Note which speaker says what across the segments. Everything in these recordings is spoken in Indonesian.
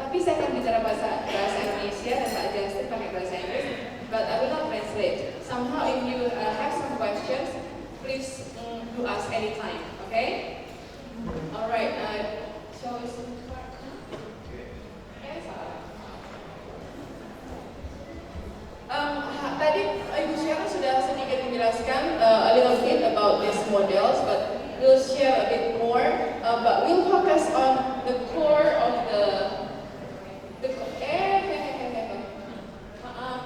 Speaker 1: Tapi saya akan bicara bahasa Indonesia dan Pak Justin pakai bahasa Inggris, but I will not translate. Somehow if you have some questions, please do ask anytime, okay? Alright, shall we start? Tadi Ibu Sharon sudah sedikit menjelaskan a little bit about these models, but we'll share a bit more. But we'll focus on the core of the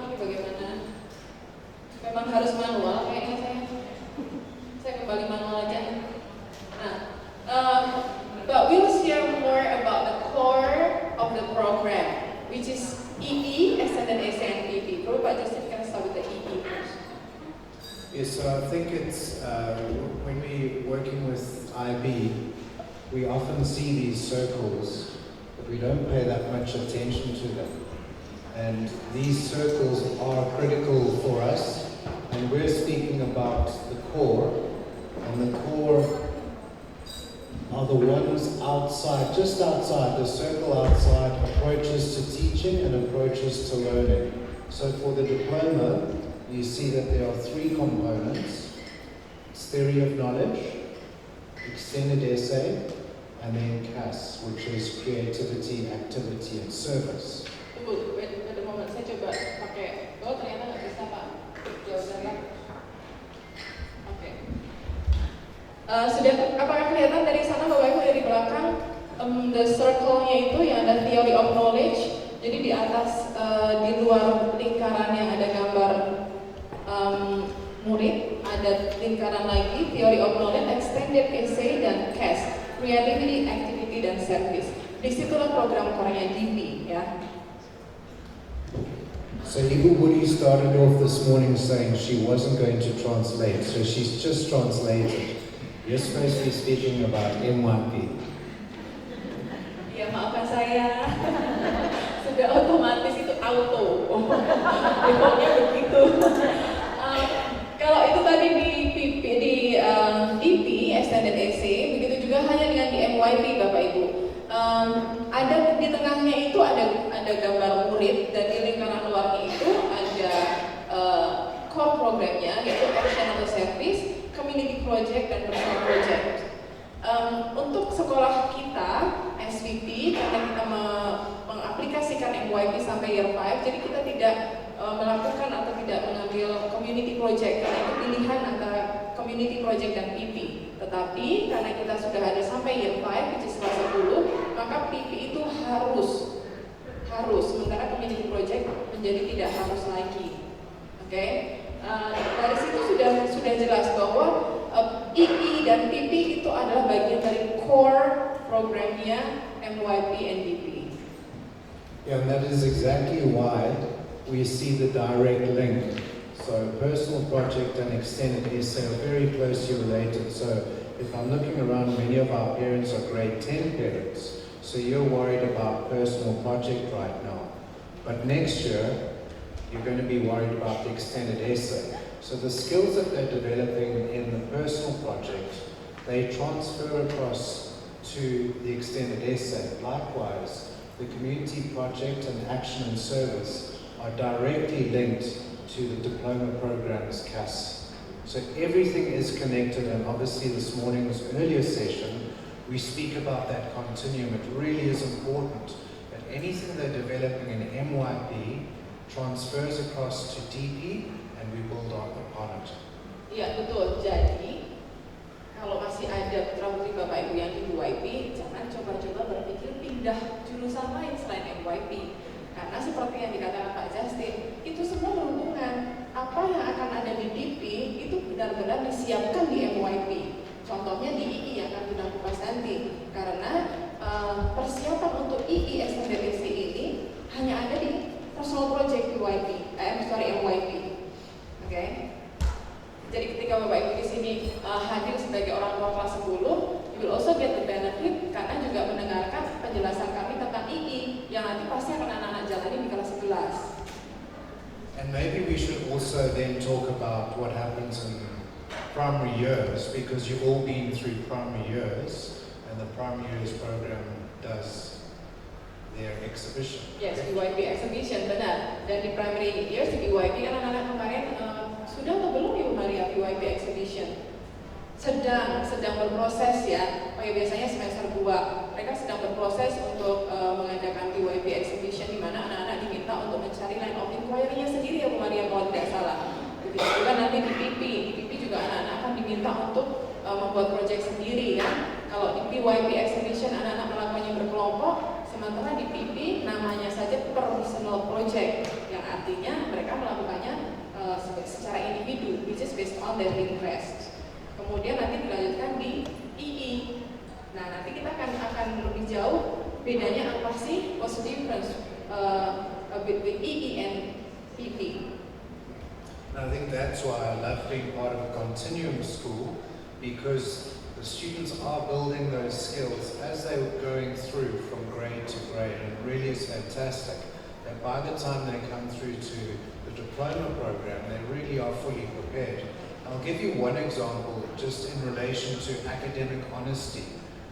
Speaker 1: ini bagaimana? Memang harus manual kayaknya saya kembali manual aja. But we'll share more about the core of the program, which is EE, Extended Essay and PP. Probably Pak Justin can start with the EE first.
Speaker 2: Yes, so I think it's, when we're working with IB, we often see these circles, but we don't pay that much attention to them. And these circles are critical for us, and we're speaking about the core, and the core are the ones outside, just outside, the circle outside, approaches to teaching and approaches to learning. So for the diploma, you see that there are three components: it's theory of knowledge, extended essay, and then CAS, which is creativity, activity, and service.
Speaker 1: Tunggu, wait a moment, saya coba pakai, ternyata nggak bisa Pak, jauh banget. Oke. Sudah, apakah kelihatan dari sana Bapak Ibu dari belakang, the circle-nya itu yang ada theory of knowledge, jadi di atas, di luar lingkaran yang ada gambar murid, ada lingkaran lagi, theory of knowledge, extended essay, dan CAS, creativity, activity, dan service. Disitulah program core-nya DP, ya.
Speaker 2: So Ibu Budi started off this morning saying she wasn't going to translate, so she's just translated. You're supposed to be speaking about MYP.
Speaker 1: Ya, maafkan saya. Sudah otomatis itu auto. Defaultnya begitu. Kalau itu tadi di DP, Extended Essay, begitu juga hanya dengan di MYP, Bapak Ibu. Ada di tengahnya itu ada gambar murid, dan di lingkaran luarnya itu ada core programnya, yaitu action atau service, community project, dan personal project. Untuk sekolah kita, SVP, karena kita mengaplikasikan MYP sampai year 5, jadi kita tidak melakukan atau tidak mengambil community project, karena itu pilihan antara community project dan PP. Tetapi karena kita sudah ada sampai year 5, which is kelas 10, maka PP itu harus, sementara community project menjadi tidak harus lagi. Oke? Dari situ sudah jelas bahwa EE dan PP itu adalah bagian dari core programnya MYP and DP.
Speaker 2: Yeah, and that is exactly why we see the direct link. So personal project and extended essay are very closely related. So if I'm looking around, many of our parents are grade 10 parents. So you're worried about personal project right now. But next year, you're going to be worried about the extended essay. So the skills that they're developing in the personal project, they transfer across to the extended essay. Likewise, the community project and action and service are directly linked to the diploma program's CAS. So everything is connected, and obviously this morning's earlier session, we speak about that continuum. It really is important that anything they're developing in MYP transfers across to DP, and we build upon it.
Speaker 1: Iya, betul. Jadi, kalau masih ada putra-putri Bapak Ibu yang di YP, jangan coba-coba berpikir pindah jurusan lain selain MYP. Karena seperti yang dikatakan Pak Justin, itu semua berhubungan. Apa yang akan ada di DP itu benar-benar disiapkan di MYP. Contohnya di II yang akan kita kupas nanti. Karena persiapan untuk II Extended Essay ini hanya ada di personal project di MYP. Oke? Jadi ketika Bapak Ibu di sini hadir sebagai orang tua kelas 10, you will also get the benefit karena juga mendengarkan penjelasan kami tentang II yang nanti pasti akan anak-anak jalani di kelas 11.
Speaker 2: And maybe we should also then talk about what happens in primary years, because you've all been through primary years, and the primary years program does their exhibition.
Speaker 1: Yes, BYP exhibition, benar. Dan di primary years di BYP anak-anak kemarin sudah atau belum Ibu Maria BYP exhibition? Sedang berproses ya. Oh ya, biasanya semester 2 mereka sedang berproses untuk mengadakan BYP exhibition di mana anak-anak diminta untuk mencari line of inquiry-nya sendiri ya Bu Maria kalau tidak salah. Begitu juga nanti di PP juga anak-anak akan diminta untuk membuat proyek sendiri ya. Kalau di BYP exhibition anak-anak melakukannya berkelompok, sementara di PP namanya saja personal project, yang artinya mereka melakukannya secara individu, which is based on their interest. Kemudian nanti dilanjutkan di II. Nah, nanti kita akan lebih jauh bedanya apa sih, what's the difference between II and PP.
Speaker 2: And I think that's why I love being part of a continuum school, because the students are building those skills as they were going through from grade to grade, and it really is fantastic that by the time they come through to the diploma program, they really are fully prepared. I'll give you one example just in relation to academic honesty,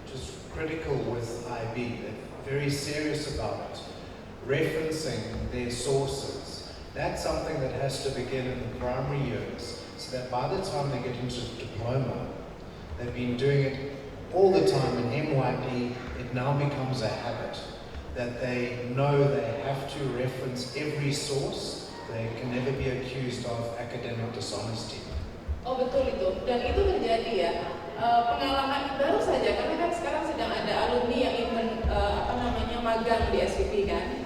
Speaker 2: which is critical with IB. They're very serious about it. Referencing their sources. That's something that has to begin in the primary years, so that by the time they get into the diploma, they've been doing it all the time in MYP, it now becomes a habit, that they know they have to reference every source. They can never be accused of academic dishonesty.
Speaker 1: Oh betul itu, dan itu terjadi ya. Pengalaman baru saja, karena kan sekarang sedang ada alumni yang ingin magang di SVP kan.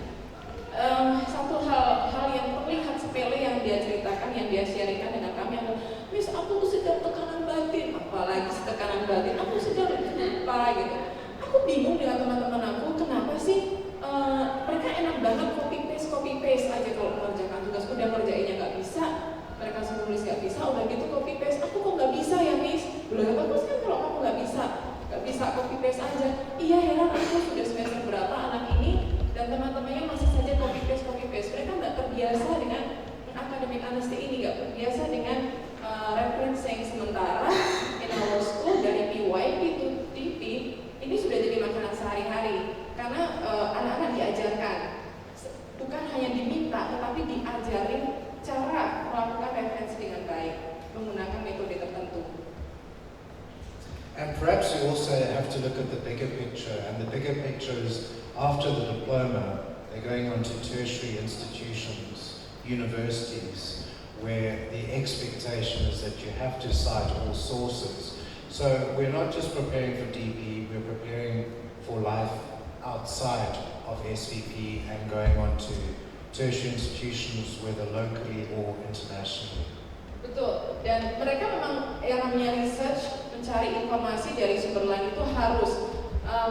Speaker 1: Satu hal yang terlihat sepele yang dia ceritakan, yang dia sharingkan dengan kami adalah, Miss, aku tuh sedang tekanan batin, apalagi tekanan batin, aku sedang lupa gitu. Aku bingung dengan teman-teman aku, kenapa sih mereka enak banget copy paste aja kalau mengerjakan tugas, udah ngerjainnya nggak bisa. Mereka suruh nulis nggak bisa, udah gitu copy paste. Aku kok nggak bisa ya Miss? Udah bagus kan kalau kamu nggak bisa copy paste aja. Iya heran, aku sudah semester berapa anak ini dan teman-temannya masih saja copy paste. Mereka nggak terbiasa dengan academic honesty ini, nggak terbiasa dengan referencing. Sementara in our school dari PYP to TP ini sudah jadi makanan sehari-hari karena anak-anak diajarkan, bukan hanya diminta tetapi diajarin cara melakukan referensi dengan baik menggunakan metode tertentu.
Speaker 2: And perhaps you also have to look at the bigger picture, and the bigger picture is after the diploma, they're going on to tertiary institutions, universities, where the expectation is that you have to cite all sources. So we're not just preparing for DP, we're preparing for life outside of SVP and going on to tertiary institutions, whether locally or internationally.
Speaker 1: Betul, dan mereka memang yang namanya research, mencari informasi dari sumber lain itu harus.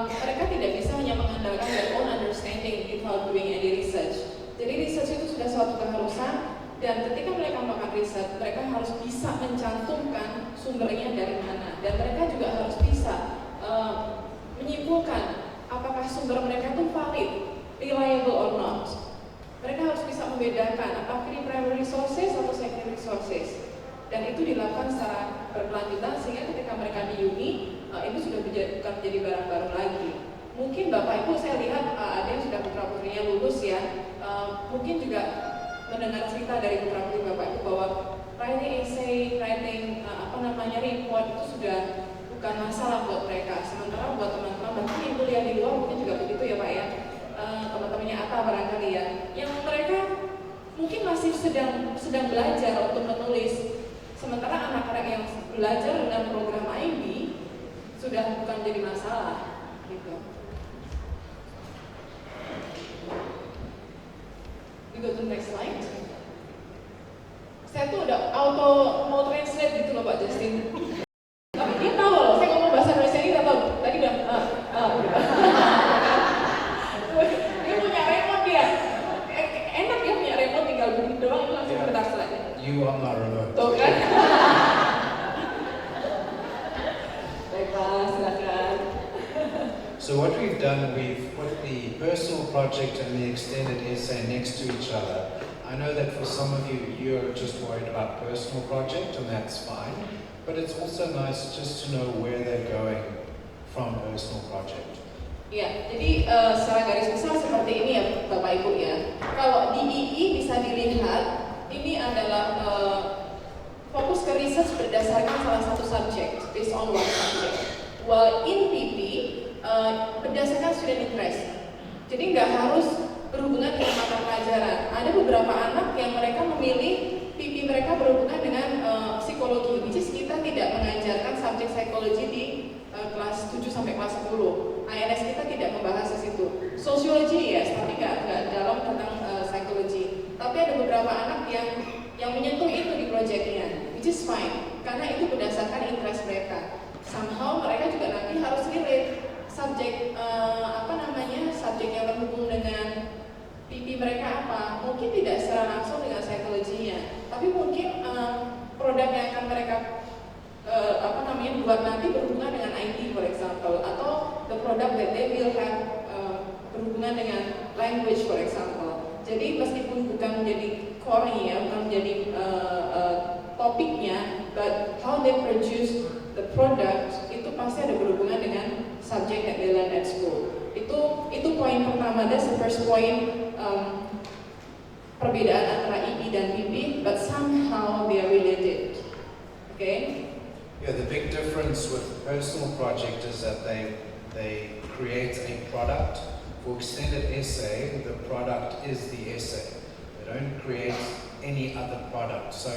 Speaker 1: Mereka tidak bisa hanya mengandalkan their own understanding without doing any research. Jadi research itu sudah suatu keharusan, dan ketika mereka melakukan riset, mereka harus bisa mencantumkan sumbernya dari mana, dan mereka juga harus bisa menyimpulkan apakah sumber mereka itu valid, reliable or not. Mereka harus bisa membedakan apakah ini primary sources atau secondary sources, dan itu dilakukan secara berkelanjutan sehingga ketika mereka di uni ini sudah bukan menjadi barang baru lagi. Mungkin Bapak Ibu saya lihat ada yang sudah putra putrinya lulus ya, mungkin juga mendengar cerita dari putra putri Bapak Ibu bahwa writing essay, writing report itu sudah bukan masalah buat mereka. Sementara buat teman-teman bahkan yang kuliah di luar mungkin juga begitu ya Pak ya. Teman-temannya Atta barangkali ya, yang mereka mungkin masih sedang belajar untuk menulis, sementara anak-anak yang belajar dengan program IB sudah bukan jadi masalah gitu. We go to the next slide. Saya tuh udah auto mau translate gitu loh Pak Justin. Tapi dia tahu loh, saya ngomong bahasa Indonesia ini nggak tahu. Tadi udah dia punya remote dia. Enak dia punya remote, tinggal bunyi doang itu langsung kertas lagi.
Speaker 2: You are my remote.
Speaker 1: Tuh kan? Baiklah, silakan.
Speaker 2: So what we've done, we've put the personal project and the extended essay next to each other. I know that for some of you, you're just worried about personal project, and that's fine. But it's also nice just to know where they're going from personal project.
Speaker 1: Ya, jadi secara garis besar seperti ini ya Bapak Ibu ya. Kalau di II bisa dilihat ini adalah fokus ke research berdasarkan salah satu subjek, based on one subject. While in PP berdasarkan student interest. Jadi nggak harus berhubungan dengan mata pelajaran. Ada beberapa anak yang mereka memilih PP mereka berhubungan dengan psikologi, which is kita tidak mengajarkan subjek psikologi di kelas 7 sampai kelas 10. INS kita tidak membahas di situ. Sosiologi ya, tapi nggak dalam tentang psikologi. Tapi ada beberapa anak yang menyentuh itu di proyeknya, which is fine, karena itu berdasarkan interest mereka. Somehow mereka juga nanti harus relate subjek subjek yang berhubung dengan PP mereka apa. Mungkin tidak secara langsung dengan psikologinya, tapi mungkin produk yang akan mereka buat nanti berhubungan dengan IT for example, atau the product that they will have berhubungan dengan language for example. Jadi meskipun bukan menjadi core-nya, bukan menjadi topiknya, but how they produce the product itu pasti ada berhubungan dengan subject that they learn at school. Itu poin pertama, that's the first point, perbedaan antara II dan PP, but somehow they are related. Okay?
Speaker 2: Yeah, the big difference with personal project is that they create a product. For extended essay, the product is the essay. They don't create any other product. So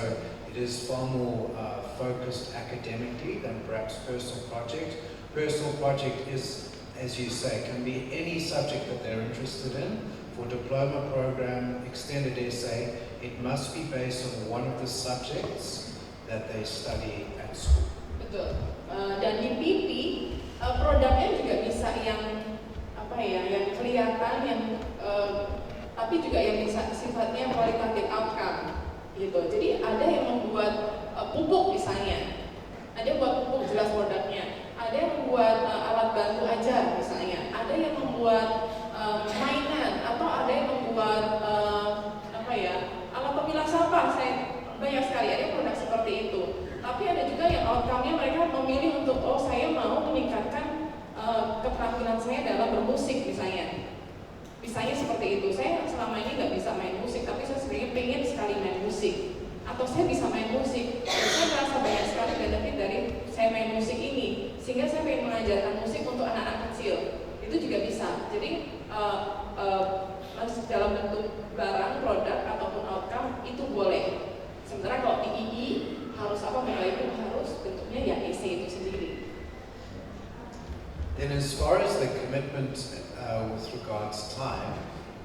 Speaker 2: it is far more focused academically than perhaps personal project. Personal project is, as you say, can be any subject that they're interested in. For diploma program, extended essay, it must be based on one of the subjects that they study at school.
Speaker 1: Betul. Dan di PP produknya juga bisa yang yang kelihatan, tapi juga yang bisa sifatnya qualitative outcome, gitu. Jadi ada yang membuat pupuk misalnya, ada yang membuat pupuk jelas produknya, ada yang membuat alat bantu ajar misalnya, ada yang membuat mainan, atau ada yang membuat alat pemilah sampah. Banyak sekali ada produk seperti itu. Tapi ada juga yang outcome-nya mereka memilih untuk saya mau meningkatkan keterampilan saya dalam bermusik misalnya. Misalnya seperti itu. Saya selama ini nggak bisa main musik, tapi saya sebenarnya pengen sekali main musik. Atau saya bisa main musik. Dan saya merasa banyak sekali benefit dari saya main musik ini. Sehingga saya pengen mengajarkan musik untuk anak-anak kecil. Itu juga bisa. Jadi dalam bentuk barang, produk ataupun outcome itu boleh. Sementara kalau di II harus harus bentuknya ya essay itu sendiri.
Speaker 2: Then as far as the commitment with regards to time,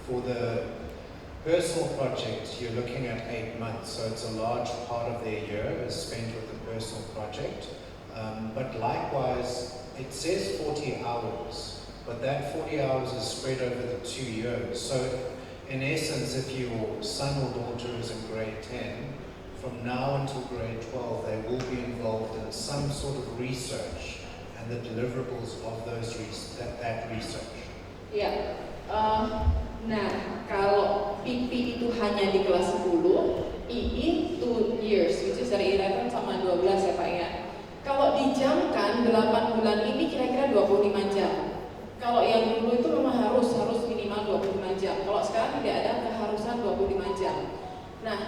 Speaker 2: for the personal project you're looking at 8 months, so it's a large part of their year is spent with the personal project. But likewise, it says 40 hours, but that 40 hours is spread over the 2 years. So in essence, if your son or daughter is in grade 10, from now until grade 12, they will be involved in some sort of research and the deliverables of that research.
Speaker 1: Ya, nah kalau PP itu hanya di kelas 10, II 2 years, which is dari 11 sama 12 ya Pak ya. Kalau dijamkan 8 bulan ini kira-kira 25 jam. Kalau yang dulu itu memang harus minimal 25 jam. Kalau sekarang tidak ada keharusan 25 jam. Nah,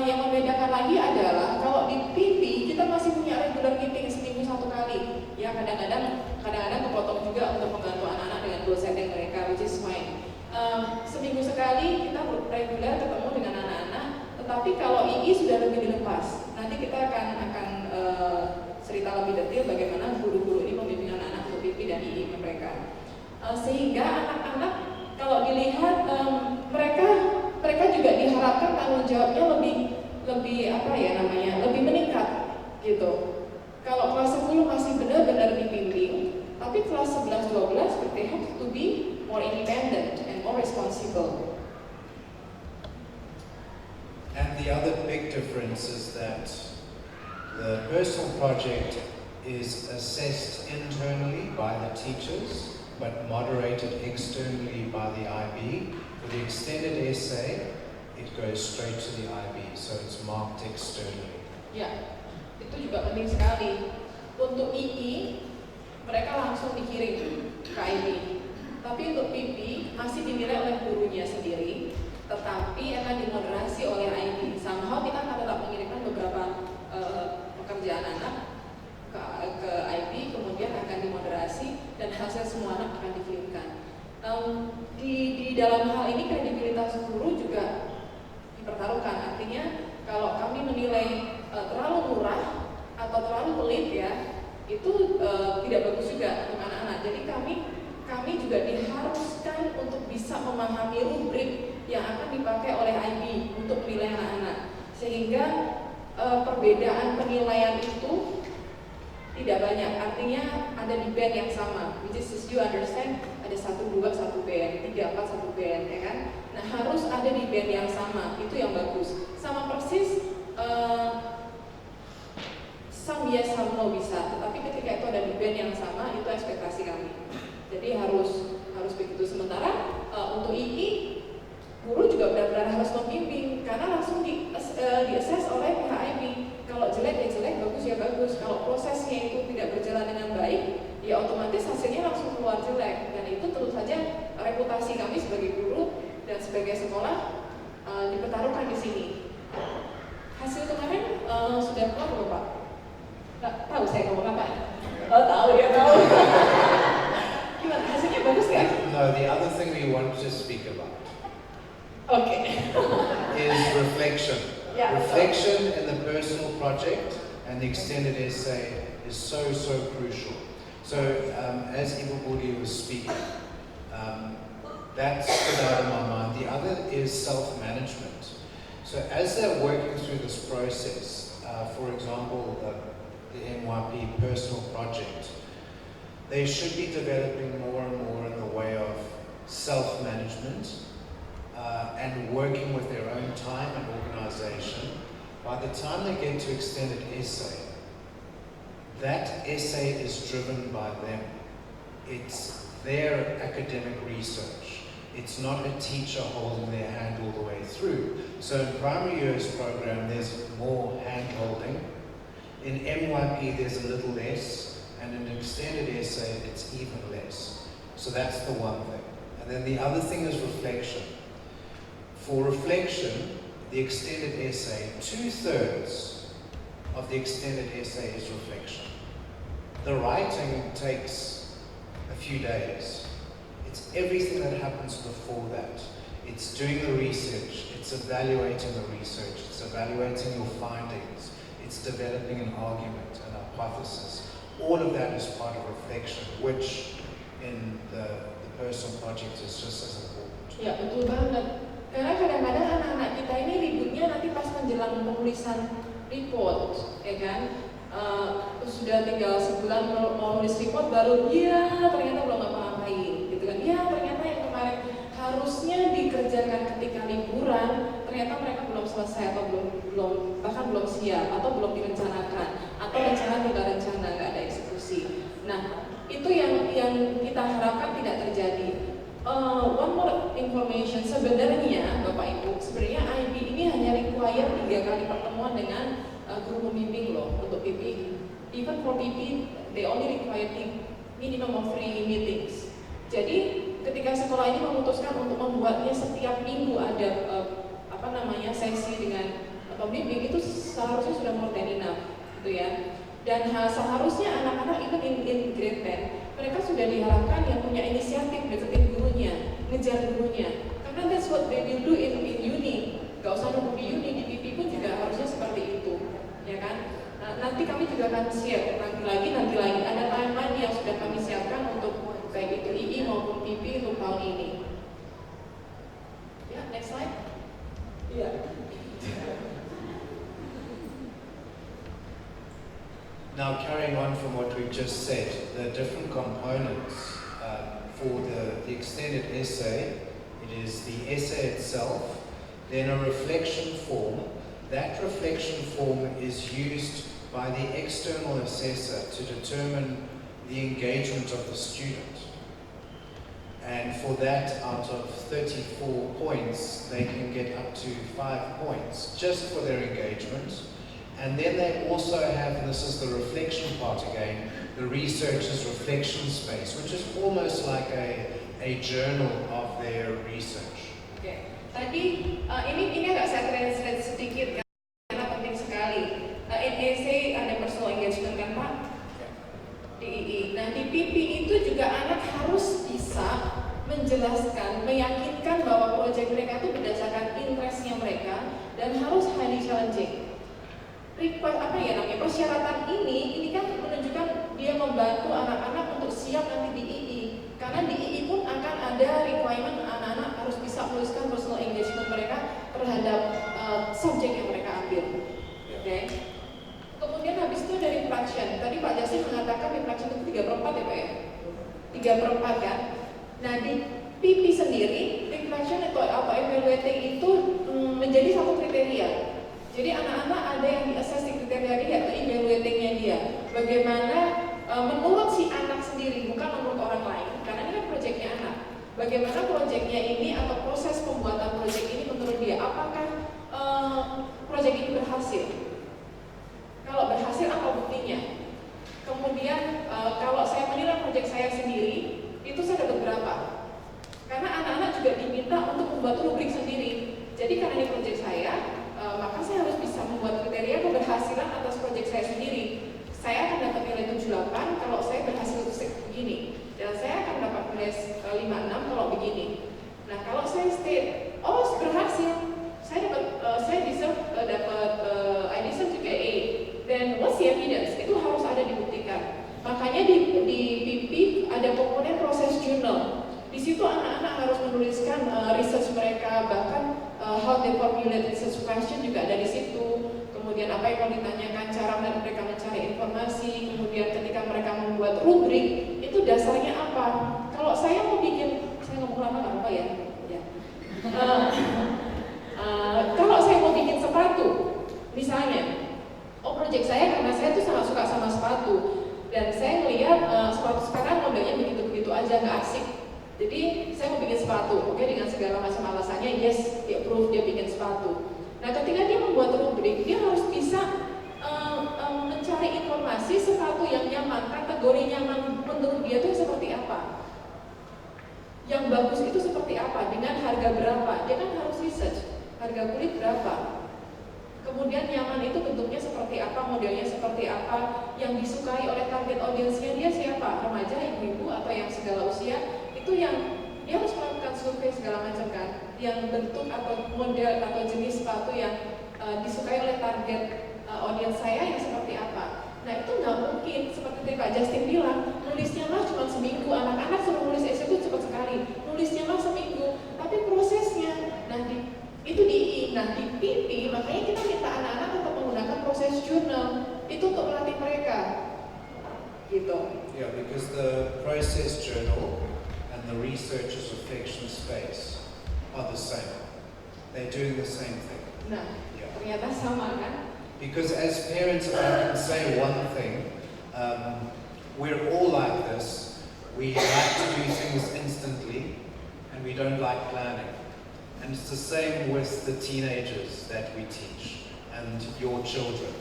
Speaker 1: yang membedakan lagi adalah kalau di PP kita masih punya regular meeting seminggu 1 kali. Ya kadang-kadang kepotong juga untuk membantu anak-anak dengan dosen yang mereka, which is fine. Seminggu sekali kita regular ketemu dengan anak-anak. Tetapi kalau II sudah lebih dilepas. Nanti kita akan cerita lebih detail bagaimana guru-guru ini membimbing anak-anak untuk PP dan II mereka. Sehingga anak-anak kalau dilihat mereka juga diharapkan tanggung jawabnya lebih meningkat gitu. Kalau kelas 10 masih benar-benar dibimbing, tapi kelas 11-12 they have to be more independent and more responsible.
Speaker 2: And the other big difference is that the personal project is assessed internally by the teachers, but moderated externally by the IB. For the extended essay, it goes straight to the IB, so it's marked externally.
Speaker 1: Ya, itu juga penting sekali. Untuk II, mereka langsung dikirim ke IB. Tapi untuk PP masih dinilai oleh gurunya sendiri, tetapi akan dimoderasi oleh IB. Somehow kita akan tetap mengirimkan beberapa pekerjaan anak ke IB, kemudian akan dimoderasi dan hasil semua anak akan dikirimkan. Di dalam hal ini kredibilitas guru juga dipertaruhkan. Artinya kalau kami menilai terlalu murah atau terlalu pelit ya, itu tidak bagus juga untuk anak-anak. Jadi kami juga diharuskan untuk bisa memahami rubrik yang akan dipakai oleh IB untuk menilai anak-anak, sehingga perbedaan penilaian itu tidak banyak. Artinya ada di band yang sama, which is you understand, ada 1, 2, 1 band, 3, 4, 1 band, ya kan? Nah harus ada di band yang sama, itu yang bagus. Sama persis some yes, some no bisa, tetapi ketika itu ada di band yang sama, itu ekspektasi kami. Jadi harus begitu. Sementara untuk II, guru juga benar-benar harus membimbing, karena langsung di-assess oleh pihak IB. Kalau jelek ya jelek, bagus ya bagus. Kalau prosesnya itu tidak berjalan dengan baik, ya otomatis hasilnya langsung keluar jelek. Dan itu tentu saja reputasi kami sebagai guru dan sebagai sekolah dipertaruhkan di sini. Hasil kemarin sudah keluar belum Pak? Nggak tahu saya ngomong apa? Oh tahu ya tahu. Gimana hasilnya bagus nggak?
Speaker 2: No, the other thing we want to speak about is reflection.
Speaker 1: Yeah,
Speaker 2: Reflection in the personal project and the extended essay is so crucial. So as Ibu Budi was speaking, that stood out in my mind. The other is self-management. So as they're working through this process, for example, the NYP personal project, they should be developing more and more in the way of self-management and working with their own time and organization. By the time they get to extended essay, that essay is driven by them. It's their academic research. It's not a teacher holding their hand all the way through. So in primary years program, there's more hand-holding. In MYP, there's a little less, and in extended essay, it's even less. So that's the one thing. And then the other thing is reflection. For reflection, the extended essay, 2/3 of the extended essay is reflection. The writing takes a few days. It's everything that happens before that. It's doing the research, it's evaluating the research, it's evaluating your findings, it's developing an argument, an hypothesis. All of that is part of reflection, which in the personal project is just as important.
Speaker 1: Ya betul banget. Karena kadang-kadang anak-anak kita ini ributnya nanti pas menjelang penulisan report, ya kan? Sudah tinggal sebulan mau nulis report baru ternyata belum ngapa-ngapain, gitu kan? Ya ternyata yang kemarin harusnya dikerjakan ketika liburan, ternyata mereka belum selesai atau bahkan belum siap atau belum direncanakan atau rencana tinggal rencana nggak ada eksekusi. Nah itu yang kita harapkan tidak terjadi. One more information, sebenarnya Bapak Ibu, sebenarnya IB ini hanya require 3 kali pertemuan dengan guru pembimbing loh untuk PP. Even for PP, they only require minimum of 3 meetings. Jadi ketika sekolah ini memutuskan untuk membuatnya setiap minggu ada sesi dengan pembimbing, itu seharusnya sudah more than enough, gitu ya. Dan seharusnya anak-anak even in grade 10 mereka sudah diharapkan yang punya inisiatif deketin gurunya, ngejar gurunya. Karena that's what they will do in uni. Gak usah nunggu di uni, di PP pun juga harusnya seperti itu, ya kan? Nah, nanti kami juga akan share nanti lagi ada timeline yang sudah kami siapkan untuk baik itu II maupun PP untuk tahun ini. Ya, next slide. Iya.
Speaker 2: Now, carrying on from what we've just said, the different components for the extended essay, it is the essay itself, then a reflection form. That reflection form is used by the external assessor to determine the engagement of the student. And for that, out of 34 points, they can get up to 5 points just for their engagement. And then they also have, and this is the reflection part again, the researcher's reflection space, which is almost like a journal of their research.
Speaker 1: Oke. Tadi ini agak saya translate sedikit karena penting sekali. In essay ada personal engagement kan Pak? Di II. Nah di PP itu juga anak harus bisa menjelaskan, meyakinkan bahwa proyek mereka itu berdasarkan interestnya mereka dan harus highly challenging. Persyaratan ini kan menunjukkan dia membantu anak-anak untuk siap nanti di II. Karena di II pun akan ada requirement anak-anak harus bisa menuliskan personal engagement mereka terhadap subjek yang mereka ambil. Oke. Kemudian habis itu ada reflection. Tadi Pak Justin mengatakan reflection itu 3/4 ya Pak ya? 3/4 kan? Nah di PP sendiri, reflection atau evaluating itu menjadi satu kriteria. Jadi anak-anak ada yang di-assess di kriteria dia atau evaluatingnya dia. Bagaimana menurut si anak sendiri, bukan menurut orang lain, karena ini kan proyeknya anak. Bagaimana proyeknya ini atau proses pembuatan proyek ini menurut dia, apakah proyek ini berhasil? Kalau berhasil apa buktinya? Kemudian kalau saya menilai proyek saya sendiri, itu saya dapat berapa? Karena anak-anak juga diminta untuk membuat rubrik sendiri. Jadi karena ini proyek saya, maka saya harus bisa membuat kriteria keberhasilan atas proyek saya sendiri. Saya akan dapat nilai 78 kalau saya berhasil begini, dan saya akan dapat nilai 56 kalau begini. Nah kalau saya state, berhasil, saya deserve dapat I deserve juga A. Then what's the evidence? Itu harus ada dibuktikan. Makanya di PP ada komponen proses jurnal. Di situ anak-anak harus menuliskan research mereka, bahkan how they formulate research question juga ada di situ. Kemudian apa yang mau ditanyakan, cara mereka mencari informasi, kemudian ketika mereka membuat rubrik, itu dasarnya apa? Kalau saya mau bikin, saya ngomong lama nggak apa ya? Kalau saya mau bikin sepatu, misalnya, proyek saya karena saya tuh sangat suka sama sepatu, dan saya melihat sepatu sekarang modelnya begitu-begitu aja, nggak asik. Jadi saya mau bikin sepatu, oke, dengan segala macam alasannya, yes, dia approve, dia bikin sepatu. Nah ketika dia membuat rubrik, dia harus bisa mencari informasi sepatu yang nyaman, kategori nyaman menurut dia itu seperti apa, yang bagus itu seperti apa, dengan harga berapa, dia kan harus research, harga kulit berapa, kemudian nyaman itu bentuknya seperti apa, modelnya seperti apa, yang disukai oleh target audiensnya dia siapa, remaja, ibu-ibu, atau yang segala usia. Itu yang dia harus melakukan survei segala macam kan, yang bentuk atau model atau jenis sepatu yang disukai oleh target audiens saya yang seperti apa. Nah itu nggak mungkin seperti tadi Pak Justin bilang, nulisnya mah cuma seminggu, anak-anak suruh nulis essay itu cepat sekali, nulisnya mah seminggu, tapi prosesnya nanti itu di PP, makanya kita minta anak-anak untuk menggunakan proses jurnal itu untuk melatih mereka, gitu.
Speaker 2: Yeah, because the process journal and the researcher's reflection space are the same. They're doing the same thing.
Speaker 1: Nah, ternyata sama kan?
Speaker 2: Because as parents, if I can say one thing, we're all like this. We like to do things instantly, and we don't like planning. And it's the same with the teenagers that we teach, and your children.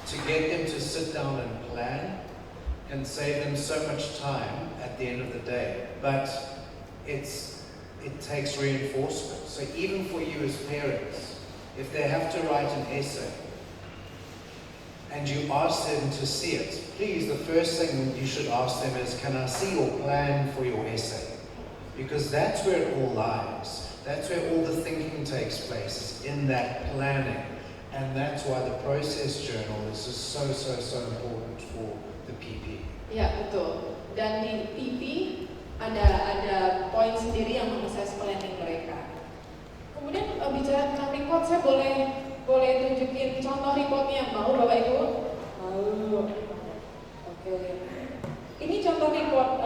Speaker 2: To get them to sit down and plan can save them so much time at the end of the day, but it takes reinforcement. So even for you as parents, if they have to write an essay and you ask them to see it, please, the first thing you should ask them is, can I see your plan for your essay? Because that's where it all lies. That's where all the thinking takes place, is in that planning. And that's why the process journal is just so important for the PP.
Speaker 1: Ya betul. Dan di PP ada poin sendiri yang mengakses planning mereka. Kemudian bicara tentang report, saya boleh tunjukin contoh reportnya, mau Bapak Ibu? Mau. Oke. Ini contoh report.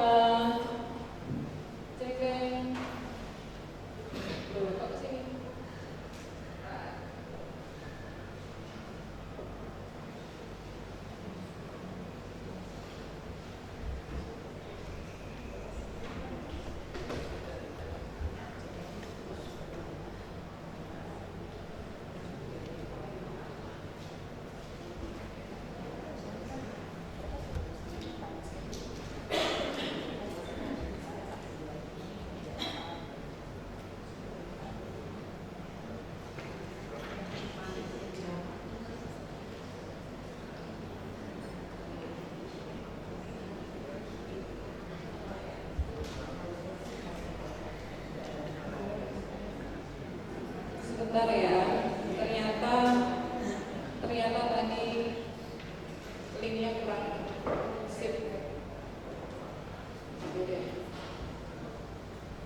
Speaker 1: sebentar ya. Ternyata tadi linknya kurang sip. Oke.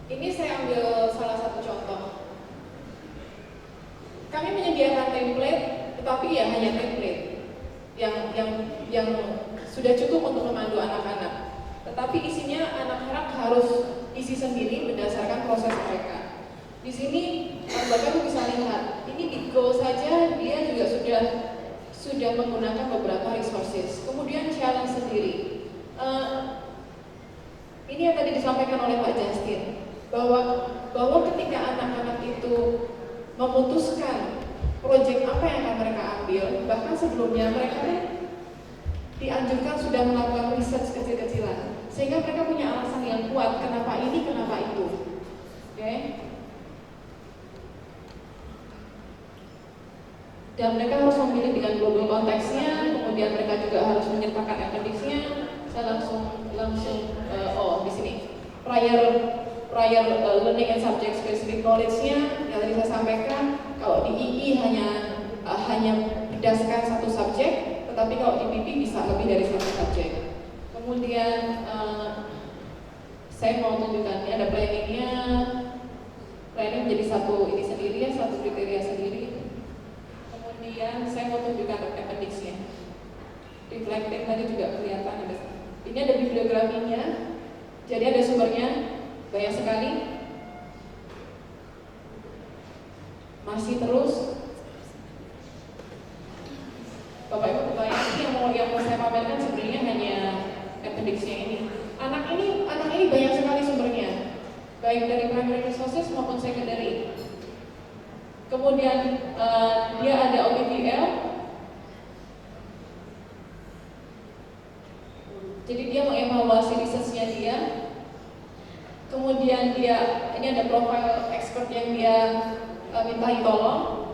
Speaker 1: Ini saya ambil salah satu contoh. Kami menyediakan template, tetapi ya hanya template yang sudah cukup untuk memandu anak-anak. Tetapi isinya anak-anak harus isi sendiri berdasarkan proses mereka. Di sini Bapak bisa lihat, ini di Go saja dia juga sudah menggunakan beberapa resources. Kemudian challenge sendiri. Ini yang tadi disampaikan oleh Pak Justin, bahwa ketika anak-anak itu memutuskan proyek apa yang akan mereka ambil, bahkan sebelumnya mereka dianjurkan sudah melakukan riset kecil-kecilan, sehingga mereka punya alasan yang kuat kenapa ini, kenapa itu. Oke? Dan mereka harus memilih dengan global konteksnya, kemudian mereka juga harus menyertakan appendix-nya. Saya langsung di sini prior learning and subject specific knowledge-nya yang tadi saya sampaikan. Kalau di II hanya berdasarkan satu subjek, tetapi kalau di PP bisa lebih dari satu subjek. Kemudian saya mau tunjukkan ini ada planning-nya. Planning menjadi satu ini sendiri ya, satu kriteria sendiri. Kemudian saya mau tunjukkan appendix-nya. Reflecting tadi juga kelihatan ada. Ini ada bibliografinya. Jadi ada sumbernya banyak sekali. Masih terus. Bapak Ibu kebayang yang mau saya pamerkan sebenarnya hanya appendix-nya ini. Anak ini banyak sekali sumbernya, baik dari primary resources maupun secondary. Kemudian dia ada OBBL, jadi dia mengevaluasi research-nya dia. Kemudian ini ada profile expert yang dia mintai tolong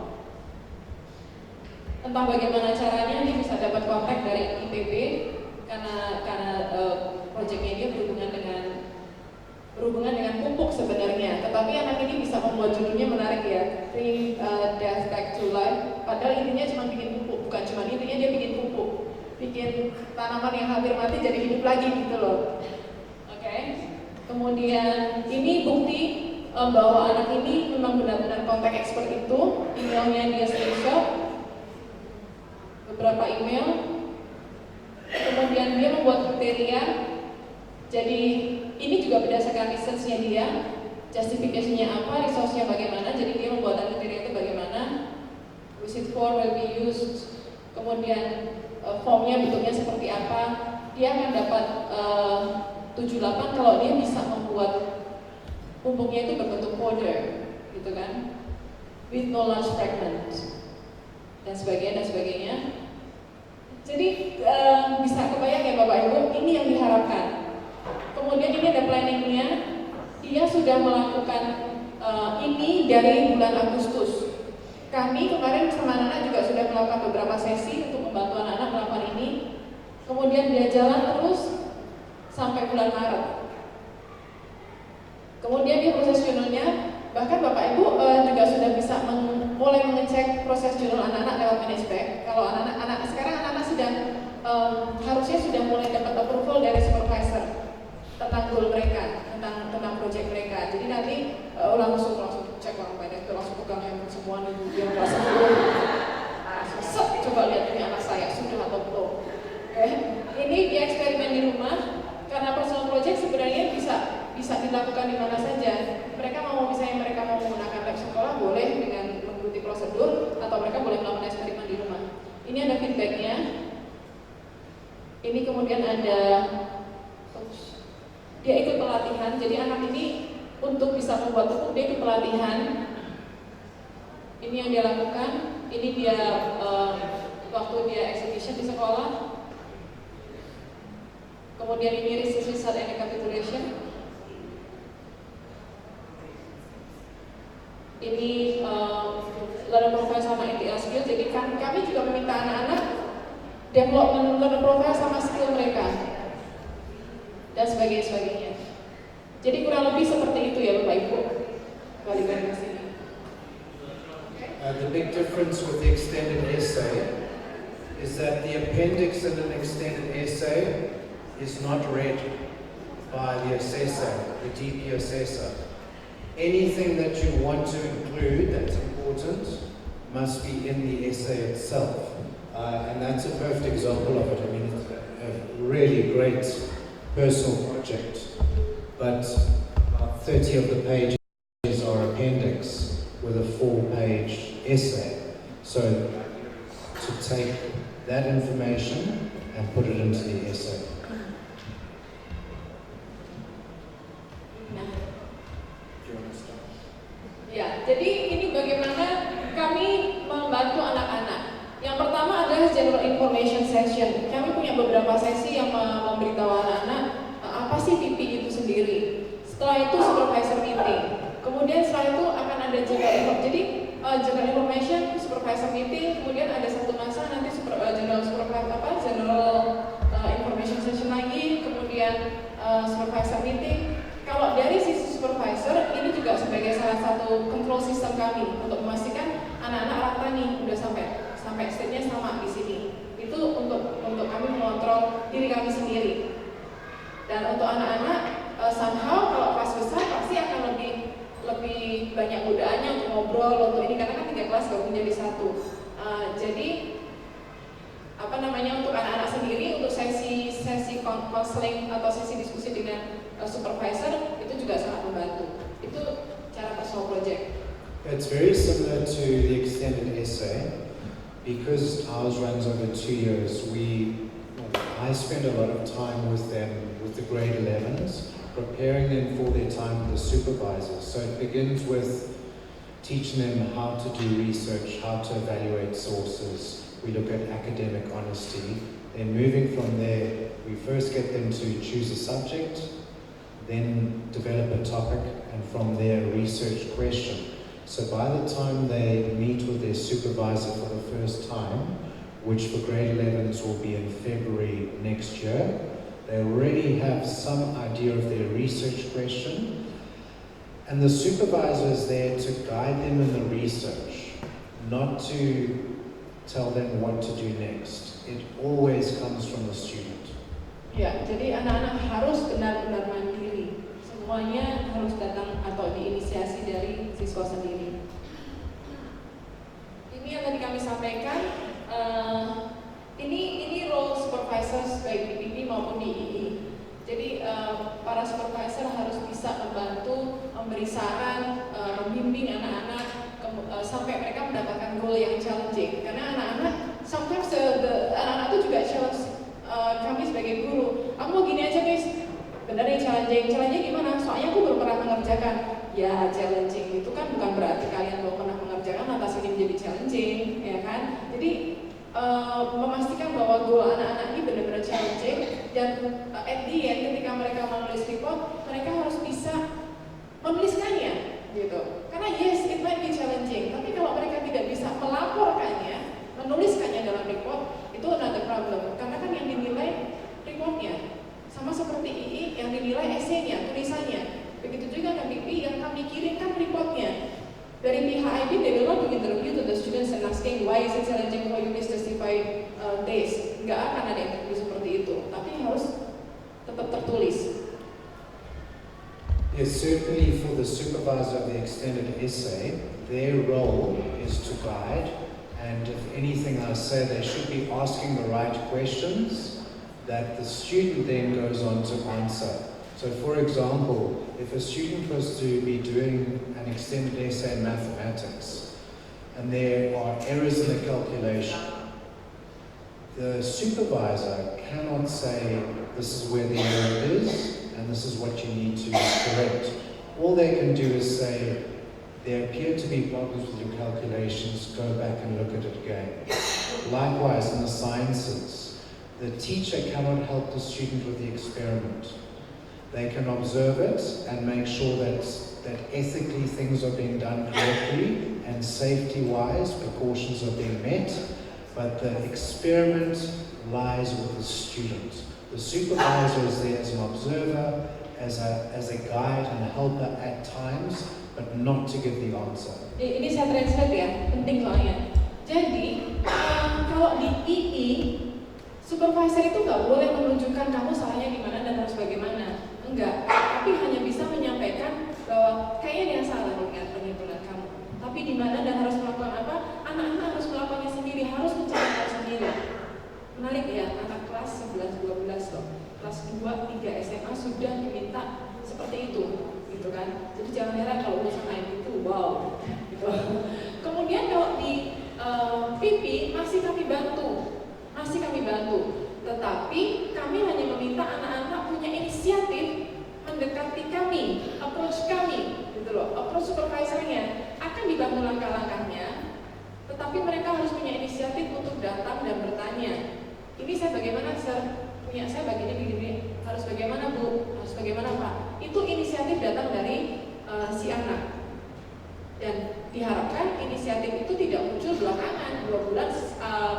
Speaker 1: tentang bagaimana caranya dia bisa dapat kontak dari IPB karena proyeknya dia berhubungan dengan pupuk sebenarnya, tetapi anak ini bisa membuat judulnya menarik ya, Bring Death Back to Life. Padahal intinya cuma bikin pupuk, bukan cuma intinya dia bikin pupuk, bikin tanaman yang hampir mati jadi hidup lagi gitu loh. Oke. Kemudian ini bukti bahwa anak ini memang benar-benar kontak expert itu. Emailnya dia screenshot, beberapa email. Kemudian dia membuat kriteria. Jadi ini juga berdasarkan research-nya dia, justification-nya apa, resource-nya bagaimana. Jadi dia membuat kriteria itu bagaimana, visit for will be used. Kemudian formnya bentuknya seperti apa. Dia akan dapat 78 kalau dia bisa membuat pupuknya itu berbentuk powder, gitu kan, with no large fragment dan sebagainya. Jadi bisa kebayang ya Bapak Ibu, ini yang diharapkan. Kemudian ini ada planningnya, dia sudah melakukan ini dari bulan Agustus. Kami kemarin sama anak-anak juga sudah melakukan beberapa sesi untuk membantu anak-anak melakukan ini. Kemudian dia jalan terus sampai bulan Maret. Kemudian dia proses jurnalnya, bahkan Bapak Ibu juga sudah bisa mulai mengecek proses jurnal anak-anak lewat Manageback. Kalau anak-anak sekarang anak-anak sudah harusnya sudah mulai dapat approval dari supervisor tentang goal mereka, tentang proyek mereka. Jadi nanti langsung cek itu langsung pegang handphone semua nih, dia merasa coba lihat ini anak saya sudah atau belum. Oke. Ini di eksperimen di rumah karena personal project sebenarnya bisa dilakukan di mana saja. Mereka mau menggunakan lab sekolah boleh dengan mengikuti prosedur, atau mereka boleh melakukan eksperimen di rumah. Ini ada feedbacknya. Ini kemudian ada dia ikut pelatihan. Jadi anak ini untuk bisa membuat pupuk dia ikut pelatihan. Ini yang dia lakukan. Ini dia waktu dia exhibition di sekolah. Kemudian ini research and recapitulation. Ini learner profile sama NTL skill. Jadi kami juga meminta anak-anak development learner profile sama skill mereka dan sebagainya. Jadi kurang lebih seperti itu ya Bapak Ibu. Balik ke sini.
Speaker 2: The big difference with the extended essay is that the appendix in an extended essay is not read by the assessor, the DP assessor. Anything that you want to include that's important must be in the essay itself. And that's a perfect example of it. I mean, it's a really great personal project, but about 30 of the pages are appendix with a 4-page essay. So to take that information and put it into the essay.
Speaker 1: Ya, jadi ini bagaimana kami membantu anak-anak. Yang pertama adalah general information session. Kami punya beberapa sesi yang memberitahu anak-anak apa sih PP itu sendiri. Setelah itu supervisor meeting. Kemudian setelah itu akan ada general information, supervisor meeting. Kemudian ada satu masa nanti general information session lagi. Kemudian supervisor meeting. Kalau dari sisi supervisor, ini juga sebagai salah satu control system kami untuk memastikan anak-anak rata nih udah sampai stage-nya sama di sini. Itu untuk kami mengontrol diri kami sendiri. Dan untuk anak-anak, somehow kalau kelas besar pasti akan lebih banyak godaannya untuk ngobrol untuk ini karena kan 3 kelas gabung jadi 1. Jadi untuk anak-anak sendiri untuk sesi counseling atau sesi diskusi dengan supervisor itu juga sangat membantu. Itu cara personal project.
Speaker 2: It's very similar to the extended essay because ours runs over 2 years. I spend a lot of time with them, with the grade 11s, preparing them for their time with the supervisors. So it begins with teaching them how to do research, how to evaluate sources. We look at academic honesty. Then moving from there, we first get them to choose a subject, then develop a topic, and from there, a research question. So by the time they meet with their supervisor for the first time, which for grade 11s will be in February next year, they already have some idea of their research question, and the supervisor is there to guide them in the research, not to tell them what to do next. It always comes from the student.
Speaker 1: Ya, jadi anak-anak harus benar-benar mandiri. Semuanya harus datang atau diinisiasi dari siswa sendiri. Ini yang tadi kami sampaikan. Ini role supervisors baik di PP maupun di II. Jadi para supervisor harus bisa membantu, memberi saran, membimbing anak-anak sampai mereka mendapatkan goal yang challenging. Karena anak-anak sometimes anak-anak itu juga challenge kami sebagai guru. Aku mau gini aja guys, bener nih challenging gimana? Soalnya aku belum pernah mengerjakan. Ya challenging itu kan bukan berarti kalian belum pernah mengerjakan lantas ini menjadi challenging, ya kan? Jadi memastikan bahwa goal anak-anak ini benar-benar challenging dan at the end ketika mereka menulis report, mereka harus bisa menuliskannya, gitu. Karena yes, it might be challenging, tapi kalau mereka tidak bisa melaporkannya, menuliskannya dalam report, itu another problem. Karena kan yang dinilai reportnya, sama seperti II yang dinilai esainya, tulisannya. Begitu juga dengan PP yang kami kirimkan reportnya. Dari pihak IB, they will not do interview to the students and asking why is it challenging for you misjustified days. Nggak akan ada interview seperti itu, tapi harus tetap tertulis.
Speaker 2: Yes, certainly for the supervisor of the extended essay, their role is to guide, and if anything I say, they should be asking the right questions that the student then goes on to answer. So for example, if a student was to be doing an extended essay in mathematics and there are errors in the calculation, the supervisor cannot say this is where the error is and this is what you need to correct. All they can do is say there appear to be problems with your calculations, go back and look at it again. Likewise in the sciences, the teacher cannot help the student with the experiment. They can observe it and make sure that ethically things are being done correctly and safety-wise precautions are being met, but the experiment lies with the student. The supervisor is there as an observer, as a guide and a helper at times, but not to give the answer.
Speaker 1: Ini saya translate ya, penting soalnya. Jadi, kalau di II, supervisor itu nggak boleh menunjukkan kamu salahnya di mana dan harus bagaimana. Enggak, tapi hanya bisa menyampaikan bahwa kayaknya dia salah dengan perhitungan kamu. Tapi di mana dan harus melakukan apa? Anak-anak harus melakukannya sendiri, harus mencari tahu sendiri. Menarik ya, anak kelas 11-12 loh, kelas 2-3 SMA sudah diminta seperti itu, gitu kan? Jadi jangan heran kalau urusan IT itu, wow, gitu. Kemudian kalau di PP masih kami bantu, tetapi kami hanya meminta anak-anak punya inisiatif mendekati kami, approach kami, gitu loh. Approach supervisornya akan dibantu langkah-langkahnya, tetapi mereka harus punya inisiatif untuk datang dan bertanya. Ini saya bagaimana, sir? Punya saya begini, harus bagaimana, Bu? Harus bagaimana, Pak? Itu inisiatif datang dari si anak. Dan diharapkan inisiatif itu tidak muncul belakangan, 2 bulan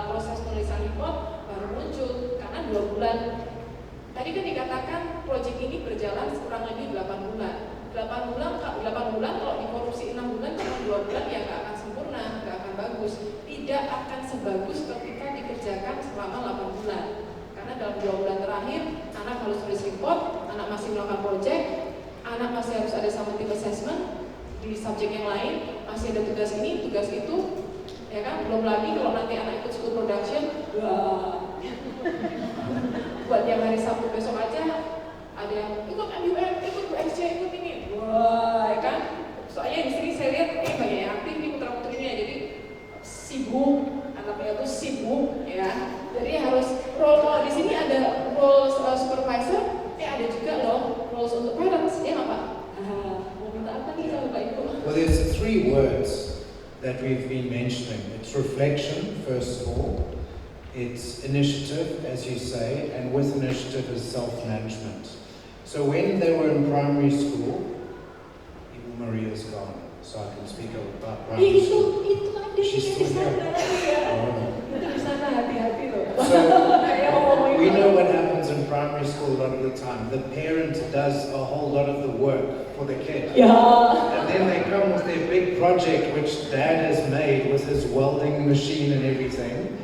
Speaker 1: proses penulisan report baru muncul, karena 2 bulan. Tadi kan dikatakan proyek ini berjalan kurang lebih 8 bulan. 8 bulan kalau dikorupsi 6 bulan cuma 2 bulan ya nggak akan sempurna, nggak akan bagus. Tidak akan sebagus ketika dikerjakan selama 8 bulan. Karena dalam 2 bulan terakhir anak harus tulis report, anak masih melakukan proyek, anak masih harus ada summative assessment di subjek yang lain, masih ada tugas ini, tugas itu, ya kan? Belum lagi kalau nanti anak ikut school production, wah, buat yang hari Sabtu besok aja ada yang ikut MUM, ikut USC, ikut ini, wah, ya kan? Soalnya di sini saya lihat banyak yang aktif di putra-putrinya, jadi sibuk, anaknya tuh sibuk, ya. Jadi harus role di sini ada role supervisor, ada juga loh roles untuk parents, ya nggak Pak?
Speaker 2: Well, there's 3 words that we've been mentioning. It's reflection, first of all. It's initiative, as you say, and with initiative is self-management. So when they were in primary school, even Maria's gone, so I can speak about primary school. She's still there. So we know what happens in primary school a lot of the time. The parent does a whole lot of the work for the kid.
Speaker 1: Yeah.
Speaker 2: And then they come with their big project which dad has made with his welding machine and everything,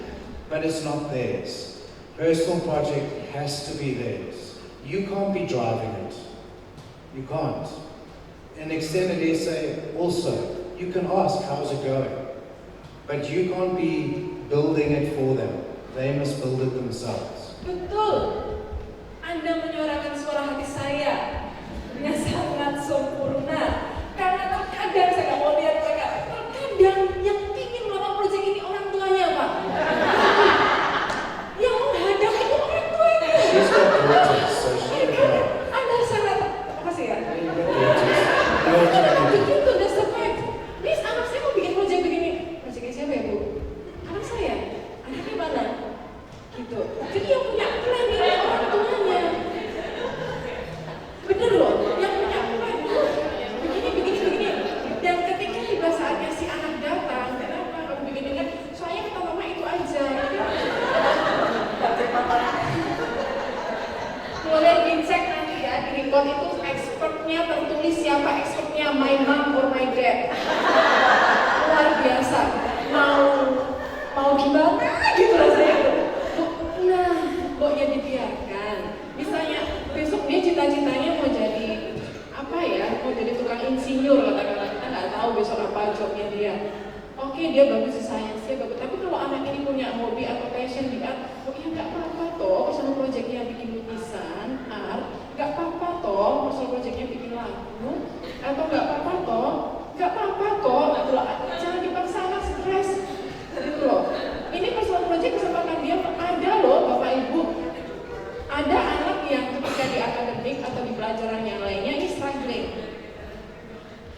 Speaker 2: but it's not theirs. Personal project has to be theirs. You can't be driving it. You can't. An extended essay also, you can ask how's it going, but you can't be building it for them. They must build it themselves.
Speaker 1: Betul. Anda menyuarakan suara hati saya yang sangat sempurna. Karena terkadang saya nggak mau lihat mereka. Terkadang yang ingin melakukan proyek ini orang tuanya, Pak. Yang menghadap itu orang tuanya.
Speaker 2: She's got daughters, so she can help.
Speaker 1: Anda sangat, makasih ya.
Speaker 2: Daughters.
Speaker 1: Begitu, that's the fact. Miss, anak saya mau bikin proyek begini. Proyeknya siapa ya, Bu? Anak saya. Anaknya mana? Gitu. Jadi yang punya plan ini orang tuanya. Bener loh, yang punya plan begini. Dan ketika tiba saatnya si anak datang, kenapa kamu begini kan? Soalnya kata mama itu aja. Boleh dicek nanti ya di report itu expertnya tertulis siapa expertnya, my mom or my dad. Luar biasa. Mau gimana gitu rasanya tuh. Nah, kok ya dibiarkan. Misalnya besok dia cita-citanya mau jadi apa ya? Mau jadi tukang insinyur katakanlah, kita nggak tahu besok apa jobnya dia. Oke, dia bagus di sains, dia bagus. Tapi kalau anak ini punya hobi atau passion di art, oh ya nggak apa-apa toh. Personal projectnya bikin lukisan, art, nggak apa-apa toh. Personal projectnya bikin lagu, atau nggak apa-apa toh. Nggak apa-apa kok. Jangan dipaksa anak stres. Gitu loh. Ini personal project kesempatan dia ada loh Bapak Ibu. Ada anak yang ketika di akademik atau di pelajaran yang lainnya ini struggling.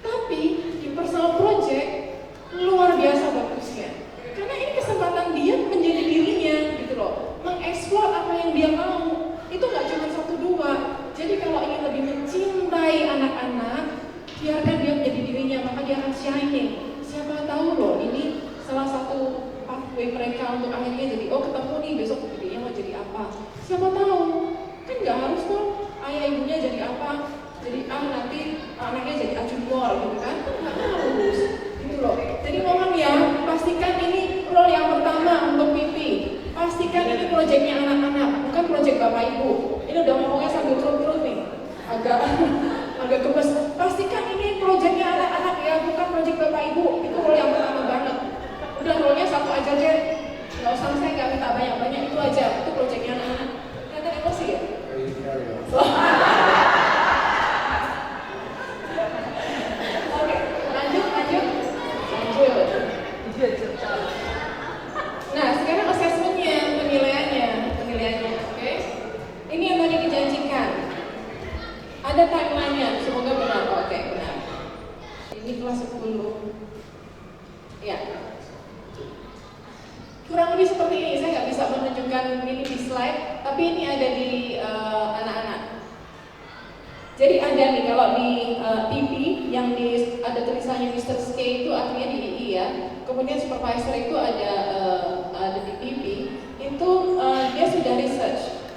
Speaker 1: Tapi di personal project luar biasa bagusnya. Karena ini kesempatan dia menjadi dirinya gitu loh. Mengeksplor apa yang dia mau. Itu nggak cuma 1-2. Jadi kalau ingin lebih mencintai anak-anak, biarkan dia menjadi dirinya, maka dia akan shining. Siapa tahu loh ini salah satu pathway mereka untuk akhirnya jadi ketemu nih besok gedenya mau jadi apa, siapa tahu kan nggak harus kok ayah ibunya jadi apa, Jadi nanti anaknya jadi acungkor gitu kan, nggak bagus gitu loh. Jadi mohon ya, pastikan ini role yang pertama untuk pipi. Pastikan ini proyeknya anak-anak, bukan proyek bapak ibu. Ini udah ngomongnya sambil kerut-kerut nih, agak gemes. Pastikan ini proyeknya anak-anak ya, bukan proyek bapak ibu. Itu role yang pertama banget. Udah role-nya satu aja deh, nggak usah saya nggak minta banyak-banyak, itu aja. Itu proyeknya anak-anak. Kelihatan emosi ya? Oke, lanjut. Nah, sekarang assessment-nya, penilaiannya, oke? Ini yang tadi dijanjikan. Ada timeline-nya, semoga benar. Oke, benar. Ini kelas 10. Ya. Kurang lebih seperti ini, saya nggak bisa menunjukkan ini di slide, tapi ini ada di anak-anak. Jadi ada nih, kalau di PP yang ada tulisannya Mr. K itu artinya di II ya. Kemudian supervisor itu ada di PP, itu dia sudah research.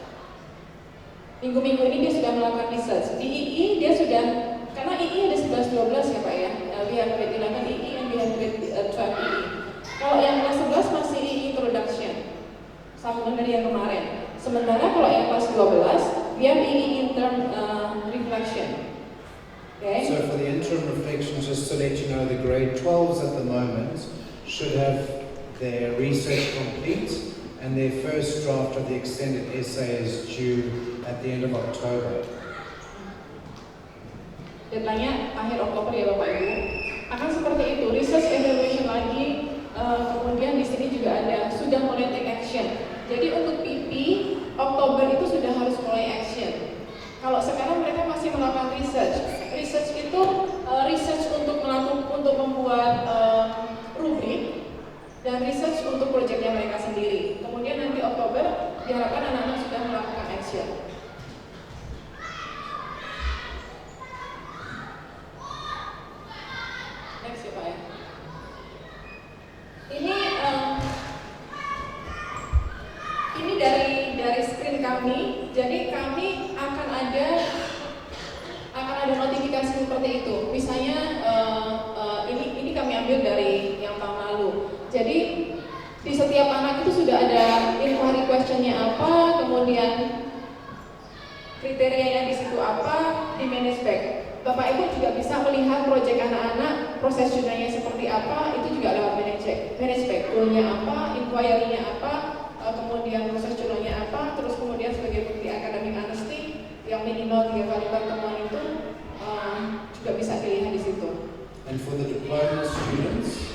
Speaker 1: Minggu-minggu ini dia sudah melakukan research. Di II dia sudah, karena II ada 11-12 ya Pak ya. We have grade 11 II and we have grade 12 II. Kalau yang kelas 11 masih II introduction, sama dari yang kemarin. Sementara kalau yang kelas 12, we have II intern reflection. Okay.
Speaker 2: So for the interim reflection, just to let you know, the grade 12s at the moment should have their research complete, and their first draft of the extended essay is due at the end of October.
Speaker 1: Deadline-nya akhir Oktober ya Bapak Ibu. Akan seperti itu, research evaluation lagi, kemudian di sini juga ada sudah mulai take action. Jadi untuk PP, Oktober itu sudah harus mulai action. Kalau sekarang mereka masih melakukan research. Research itu research untuk membuat rubrik dan research untuk proyeknya mereka sendiri. Kemudian nanti Oktober diharapkan anak-anak sudah melakukan action. Next ya Pak ya. Ini dari screen kami. Jadi kami akan ada notifikasi seperti itu. Misalnya ini kami ambil dari yang tahun lalu. Jadi di setiap anak itu sudah ada inquiry questionnya apa, kemudian kriterianya di situ apa, di manage back. Bapak Ibu juga bisa melihat proyek anak-anak, proses jurnalnya seperti apa, itu juga lewat manage back. Goalnya apa, inquiry-nya apa, kemudian proses jurnalnya apa, terus kemudian sebagai bukti akademik honesty yang minimal 3 kali pertemuan itu juga bisa dilihat di situ.
Speaker 2: And for the diploma students,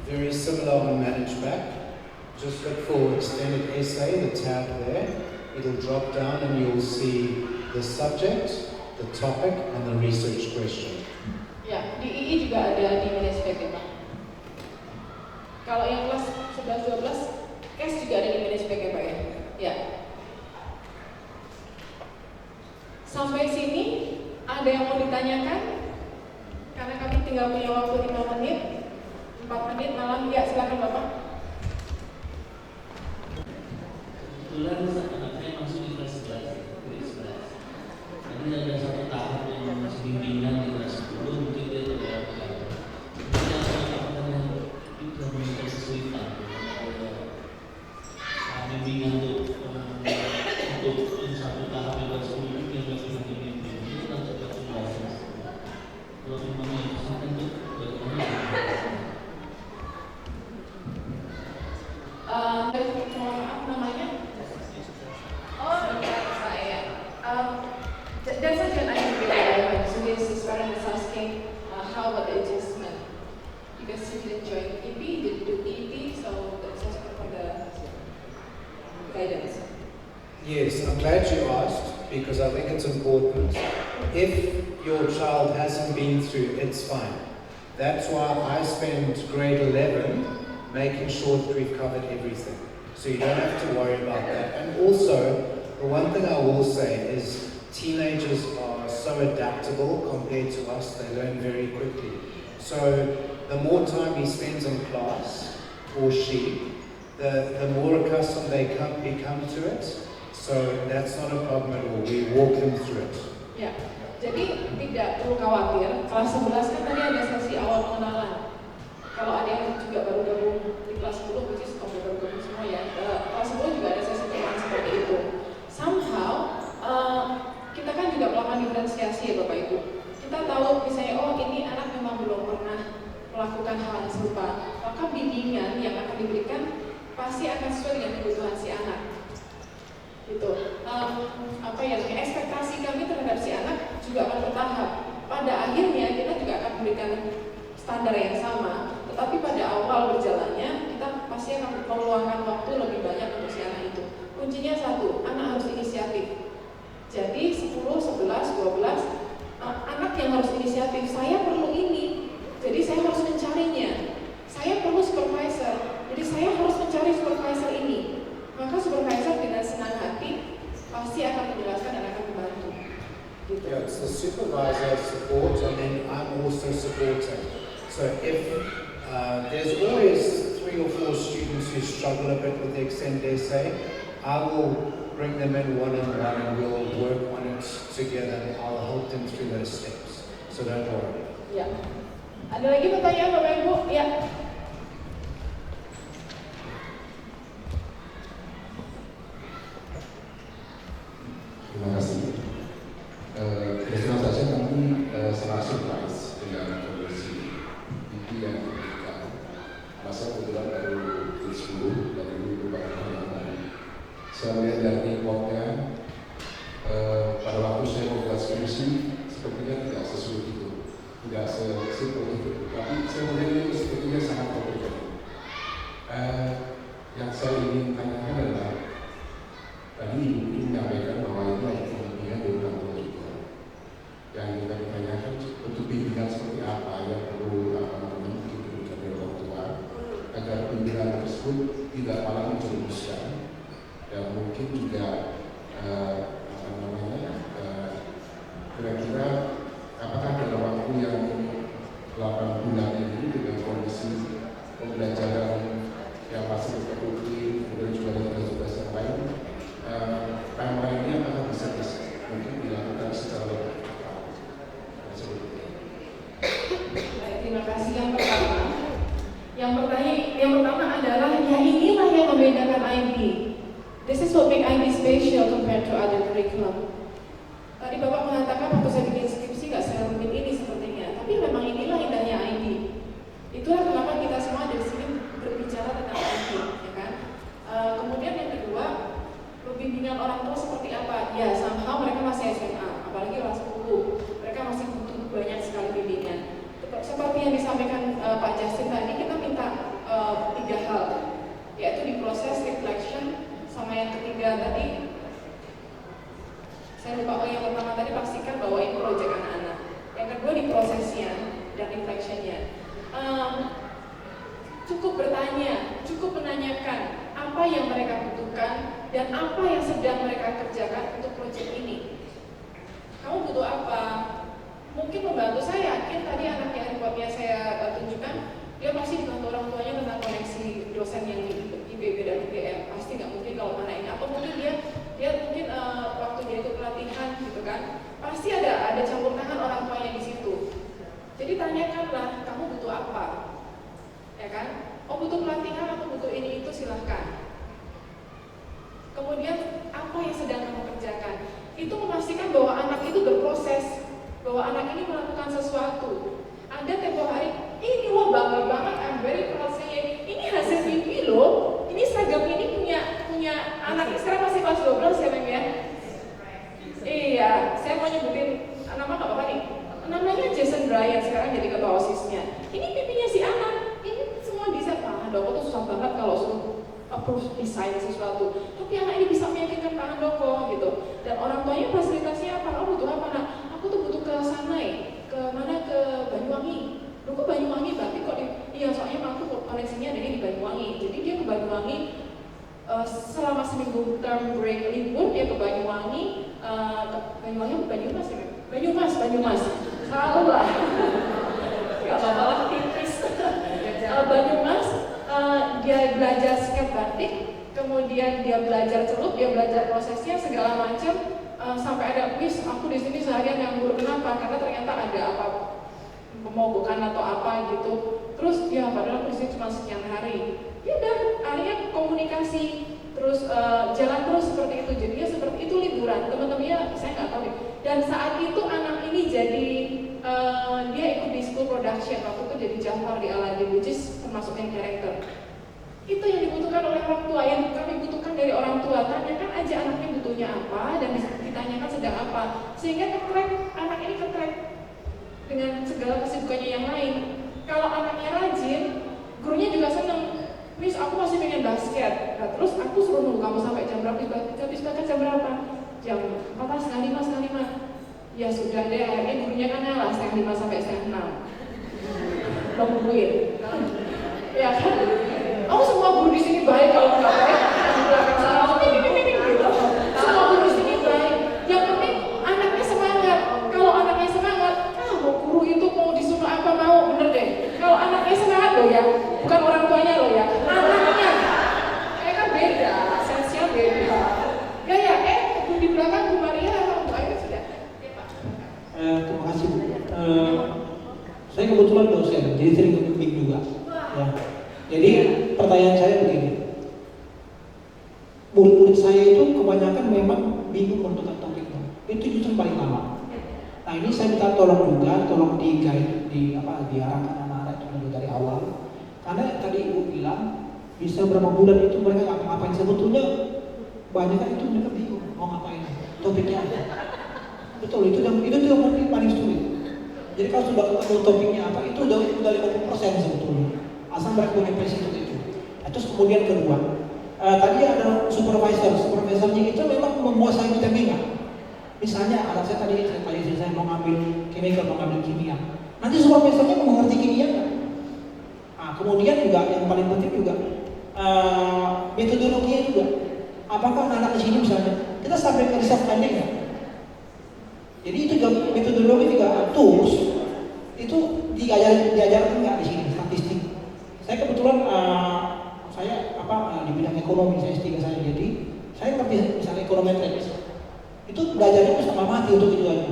Speaker 2: very similar on manage back. Just look for extended essay, the tab there. It'll drop down and you'll see the subject, the topic, and the research question.
Speaker 1: Ya, di II juga ada di manage back ya Pak. Kalau yang kelas 11-12, case juga ada di manage back ya Pak ya. Ya. Sampai sini ada yang mau ditanyakan? Karena kami tinggal punya waktu 5 menit, 4 menit malah. Ya, silakan Bapak.
Speaker 3: Kebetulan anak saya masuk di kelas 11, grade 11. Jadi ada satu tahap yang masih bimbingan di kelas 10, mungkin dia tidak tahu. Jadi apakah itu meminta kesulitan bimbingan untuk satu tahap yang kelas 10 itu yang masih bimbing itu kan cepat pembahasan. Kalau memang yang kesulitan itu bagaimana?
Speaker 1: Maaf namanya? Oh, saya. That's such an idea. So this parent is asking how about the adjustment? Because she didn't join EP, didn't do EP, so that's just for the guidance.
Speaker 2: Yes, I'm glad you asked because I think it's important. If your child hasn't been through, it's fine. That's why I spend grade 11 making sure that we've covered everything. So you don't have to worry about that. And also, the one thing I will say is teenagers are so adaptable compared to us. They learn very quickly. So the more time he spends in class, or she, the more accustomed they become to it. So that's not a problem at all. We walk them through it.
Speaker 1: Ya, jadi tidak perlu khawatir. Kelas 11 kan tadi ada sesi awal pengenalan. Kalau ada yang juga baru gabung di kelas 10, which is baru gabung semua ya. Kelas 10 juga ada sesi pengenalan seperti itu. Somehow kita kan juga melakukan diferensiasi ya Bapak Ibu. Kita tahu misalnya oh ini anak memang belum pernah melakukan hal yang serupa. Maka bimbingan yang akan diberikan pasti akan sesuai dengan kebutuhan si anak. Gitu. Ekspektasi kami terhadap si anak juga akan bertahap. Pada akhirnya kita juga akan memberikan standar yang sama, tetapi pada awal berjalannya kita pasti akan meluangkan waktu lebih banyak untuk si anak itu. Kuncinya satu, anak harus inisiatif. Jadi 10, 11, 12 anak yang harus inisiatif. Saya perlu ini, jadi saya harus mencarinya. Saya perlu supervisor, jadi saya harus mencari supervisor ini. Maka supervisor dengan senang hati pasti akan menjelaskan dan akan membantu. Gitu.
Speaker 2: Yeah, it's the supervisor support, and then I'm also supporting. So if there's always 3 or 4 students who struggle a bit with the extended essay, I will bring them in one-on-one and we'll work on it together and I'll help them through those steps. So don't worry.
Speaker 1: Ya. Ada lagi pertanyaan Bapak Ibu? Ya.
Speaker 4: Terima kasih. Terus terang saja kami sangat surprise dengan kondisi itu yang diberikan. Masa kebetulan baru di 10 dan ini merupakan hal yang baru. Saya melihat dari reportnya pada waktu saya membuat skripsi sepertinya tidak sesulit itu, tidak sesimpel itu. Tapi saya melihat itu sepertinya sangat komplikated. Yang saya ingin tanyakan adalah tadi Ibu menyampaikan bahwa itu ada kemungkinan dari orang tua juga. Yang kita ditanyakan untuk bimbingan seperti apa yang perlu mungkin diberikan dari orang tua agar bimbingan tersebut tidak malah menjerumuskan dan mungkin juga kira-kira apakah dalam waktu yang 8 bulan ini dengan kondisi pembelajaran yang masih tertutup kemudian juga ada tugas-tugas yang lain timeline-nya apakah bisa mungkin dilakukan secara lebih
Speaker 1: Baik, terima kasih. Yang pertama adalah ya inilah yang membedakan IB. This is what make IB special compared to other curriculum. Tadi Bapak mengatakan waktu saya bikin skripsi nggak serumit ini sepertinya, tapi memang inilah indahnya IB. Itulah kenapa kita semua dari sini berbicara tentang IB, ya kan? Kemudian yang kedua, bimbingan orang tua seperti apa? Ya, somehow mereka masih SMA, apalagi kelas 10. Mereka masih butuh banyak sekali bimbingan. Seperti yang disampaikan Pak Justin tadi, kita minta 3 hal, yaitu di proses reflection, sama yang ketiga tadi, saya lupa yang pertama tadi pastikan bahwa ini proyek anak-anak. Yang kedua di prosesnya dan reflectionnya. Cukup bertanya, cukup menanyakan apa yang mereka butuhkan dan apa yang sedang mereka kerjakan untuk proyek ini. Kamu butuh apa? Mungkin membantu. Saya yakin tadi anak yang reportnya saya tunjukkan, dia pasti dibantu orang tuanya tentang koneksi dosen yang di IPB dan UGM. Pasti nggak mungkin kalau anak ini, atau mungkin dia mungkin waktu dia ikut pelatihan gitu kan, pasti ada campur tangan orang tuanya di situ. Jadi tanyakanlah, kamu butuh apa? Ya kan? Oh butuh pelatihan atau butuh ini itu silahkan. Kemudian apa yang sedang kamu kerjakan? Itu memastikan bahwa anak itu berproses, bahwa anak ini melakukan sesuatu. Ada tempo hari, ini wah bangga banget, I'm very proud saying, ini hasil mimpi loh, ini seragam ini punya anak sekarang masih kelas 12 ya Mem ya? Iya, saya mau nyebutin nama nggak apa-apa nih. Namanya Jason Bryan, sekarang jadi ketua OSIS-nya. Ini pipinya si anak, ini semua desain. Pak Handoko tuh susah banget kalau suruh approve desain sesuatu. Tapi anak ini bisa meyakinkan Pak Handoko gitu. Dan orang tuanya fasilitasnya apa? Oh butuh apa nak? Aku tuh butuh ke Sanai, ke mana, ke Banyuwangi. Loh kok Banyuwangi? Berarti kok iya soalnya aku koneksinya ada di Banyuwangi. Jadi dia ke Banyuwangi selama seminggu term break libur, dia ke Banyuwangi. Banyumas ya? Banyumas. Salah lah. Gak apa-apa lah, tipis. Banyumas, dia belajar skate batik, kemudian dia belajar celup, dia belajar prosesnya segala macam. sampai ada miss aku di sini seharian nganggur, kenapa? Karena ternyata ada apa pemogokan atau apa gitu. Terus ya padahal aku di sini cuma sekian hari. Ya udah akhirnya komunikasi terus jalan terus seperti itu. Jadinya seperti itu liburan. Teman-temannya saya nggak tahu deh. Dan saat itu anak ini jadi dia ikut di school production, waktu itu jadi Jafar di Aladdin, which is termasuk main character. Itu yang dibutuhkan oleh orang tua, yang kami butuhkan dari orang tua. Tanyakan aja anaknya butuhnya apa dan ditanyakan sedang apa, sehingga anak ini ke-track dengan segala kesibukannya yang lain. Kalau anaknya rajin, gurunya juga seneng. Miss, aku masih pengen basket. Nah, terus aku suruh nunggu kamu sampai jam berapa? Habis basket jam berapa? Jam 4:30. Ya sudah deh, akhirnya gurunya kan ngalah 5:30 sampai 5:30. Nungguin. Ya kan? Oh, semua guru di sini baik, kalau nggak baik di belakang sana gitu. Semua guru di sini baik. Yang penting anaknya semangat. Kalau anaknya semangat, mau guru itu mau disuruh apa mau, bener deh. Kalau anaknya semangat loh ya, bukan orang tuanya loh ya, anaknya. Kan beda, sensinya beda. Ya, di belakang Bu Maria atau Bu Ayu sudah. Ya Pak.
Speaker 5: Terima kasih Bu. Saya kebetulan dosen, jadi sering membimbing juga. Ya. Jadi pertanyaan saya begini, murid-murid saya itu kebanyakan memang bingung menentukan topiknya. Itu justru paling lama. Nah ini saya minta tolong juga, tolong di-guide, diarahkan anak-anak itu dari awal. Karena tadi Ibu bilang bisa berapa bulan itu mereka nggak ngapain, sebetulnya banyak kan itu mereka bingung mau ngapain, topiknya apa. Betul, itu yang paling sulit. Jadi kalau sudah ketemu topiknya apa, itu udah 50% sebetulnya. Asal mereka punya passion untuk itu. Nah, terus kemudian kedua, tadi ada supervisornya itu memang menguasai bidang kimia. Misalnya anak saya tadi saya mau ngambil chemical, mau ngambil kimia. Nanti supervisornya mengerti kimia nggak? Nah, kemudian juga yang paling penting juga metodologinya juga. Apakah anak-anak di sini misalnya kita sampai ke riset finding nggak? Jadi itu juga metodologi juga tools itu diajarkan nggak di sini statistik. Saya kebetulan di bidang ekonomi, saya S3 saya, jadi saya ngerti misalnya ekonometris itu belajarnya itu sama mati untuk tujuannya.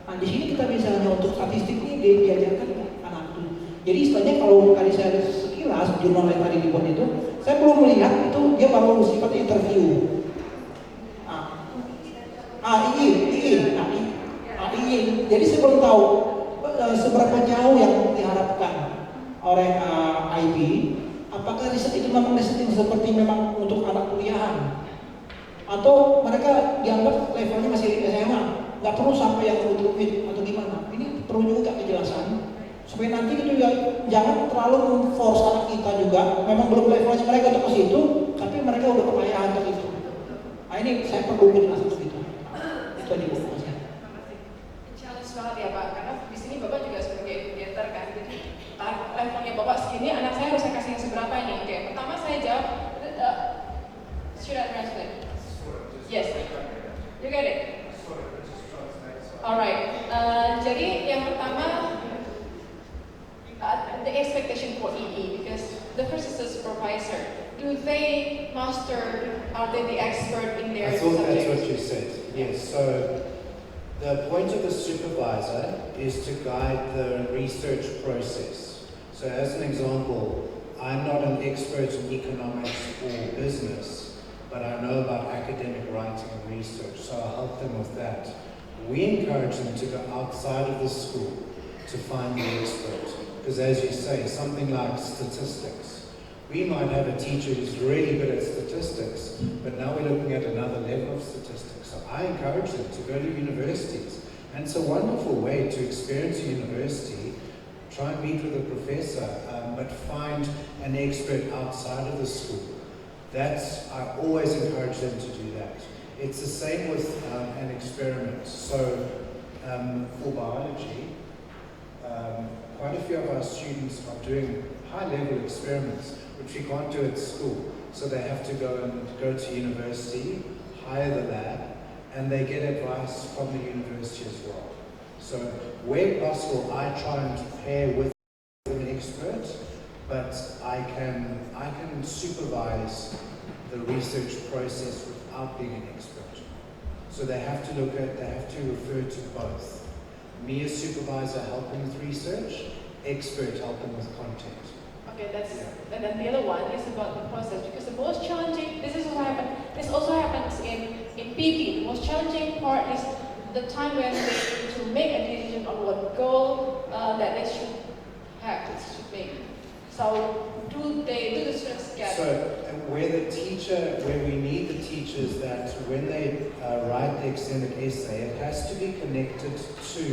Speaker 5: Nah di sini kita misalnya untuk statistik ini diajarkan anak itu. Jadi istilahnya kalau tadi saya sekilas jurnal yang tadi dibuat itu, saya belum melihat itu dia baru sifat interview. II. Jadi saya belum tahu seberapa jauh yang diharapkan oleh IB. Apakah riset itu memang riset yang seperti memang untuk anak kuliahan, atau mereka dianggap levelnya masih SMA, nggak perlu sampai yang rumit atau gimana? Ini perlu juga kejelasan supaya nanti itu ya jangan terlalu memforce anak kita juga. Memang belum levelnya mereka untuk ke situ, tapi mereka udah kepayahan ke itu. Nah ini saya perlu kejelasan seperti itu. Itu aja Bu.
Speaker 1: Challenge banget ya Pak, karena di sini Bapak juga sebagai educator kan, jadi levelnya Bapak segini, anak saya harus saya kasih yang seberapa nih? Oke, pertama saya jawab, should I translate? Yes, you get it? Alright, jadi yang pertama, the expectation for EE, because the first is the supervisor. Do they master, are they the expert in their
Speaker 2: I thought that's what
Speaker 1: subject?
Speaker 2: you said. Yes. So the point of the supervisor is to guide the research process. So as an example, I'm not an expert in economics or business, but I know about academic writing and research, so I'll help them with that. We encourage them to go outside of the school to find the expert. Because as you say, something like statistics, we might have a teacher who's really good at statistics, but now we're looking at another level of statistics. So I encourage them to go to universities. And it's a wonderful way to experience a university, try and meet with a professor, but find an expert outside of the school. I always encourage them to do that. It's the same with an experiment. So for biology, quite a few of our students are doing high-level experiments, which we can't do at school. So they have to go to university, hire the lab, and they get advice from the university as well. So where possible, I try and pair with an expert, but I can supervise the research process without being an expert. So So they have to refer to both. Me as supervisor helping with research, expert helping with content.
Speaker 1: Okay, that's
Speaker 2: Yeah.
Speaker 1: and then the other one is about the process, because the most challenging, this also happens in PP. The most challenging part is the time when they need to make a decision on what goal that they should should make. So do the students get
Speaker 2: Where we need the teachers, that when they write the extended essay, it has to be connected to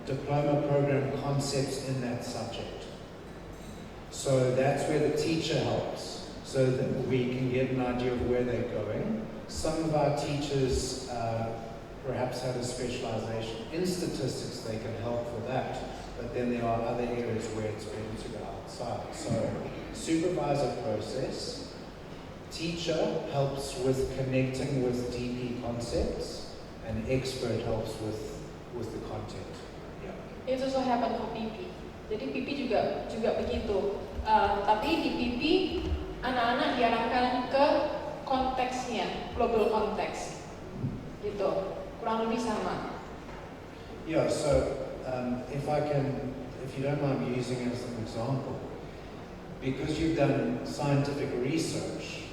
Speaker 2: diploma program concepts in that subject. So that's where the teacher helps, so that we can get an idea of where they're going. Some of our teachers perhaps have a specialization in statistics, they can help for that, but then there are other areas where it's better to go outside. So supervisor process, teacher helps with connecting with DP concepts, and expert helps with the content. Yeah.
Speaker 1: It also happen for PP. Jadi PP juga begitu. Tapi di PP anak-anak diarahkan ke konteksnya, global konteks, gitu. Kurang lebih sama.
Speaker 2: Yeah. So if you don't mind me using it as an example, because you've done scientific research,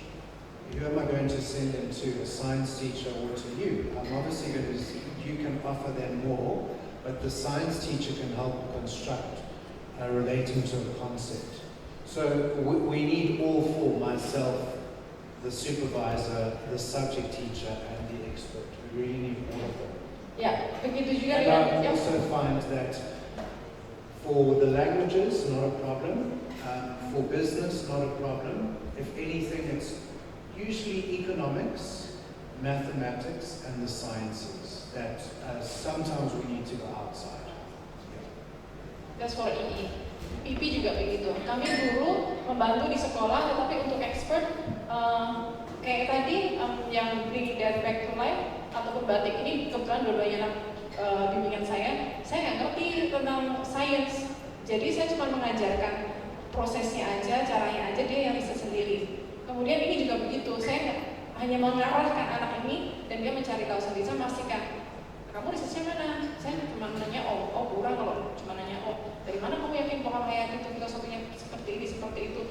Speaker 2: who am I going to send them to? A science teacher or to you? I'm obviously going to. You can offer them more, but the science teacher can help construct relating to a concept. So we need all four: myself, the supervisor, the subject teacher, and the expert. We really need all of them.
Speaker 1: Ya, begitu juga
Speaker 2: And
Speaker 1: dengan
Speaker 2: I also find that for the languages, not a problem. For business, not a problem. If anything, it's usually economics, mathematics, and the sciences that sometimes we need to go outside.
Speaker 1: That's for EE. PP juga begitu. Kami guru membantu di sekolah, tetapi untuk expert kayak tadi yang bring that back to life ataupun batik ini kebetulan dua-duanya anak bimbingan saya nggak ngerti tentang science. Jadi saya cuma mengajarkan prosesnya aja, caranya aja, dia yang riset sendiri. Kemudian ini juga begitu, saya hanya mengarahkan anak ini dan dia mencari tahu sendiri. Saya memastikan, kamu risetnya mana? Saya cuma nanya, oh kurang kalau cuma nanya, dari mana kamu yakin bahwa kayak itu filosofinya seperti ini, seperti itu,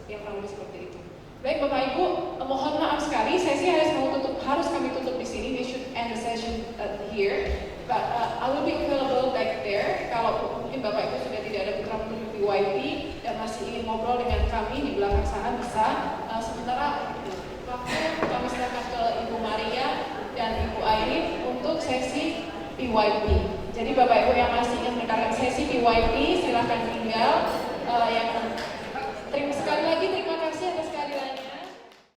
Speaker 1: yang kurang lebih seperti itu. Baik Bapak Ibu, mohon maaf sekali, sesi harus kami tutup di sini. We should end the session here, but I will be available back there. Kalau mungkin Bapak Ibu sudah tidak ada putra putri PYP dan masih ingin ngobrol dengan kami di belakang sana bisa. Sementara waktu kami serahkan ke Ibu Maria dan Ibu Airin untuk sesi PYP. Jadi Bapak Ibu yang masih ingin mendengarkan sesi PYP silahkan tinggal. Sekali lagi terima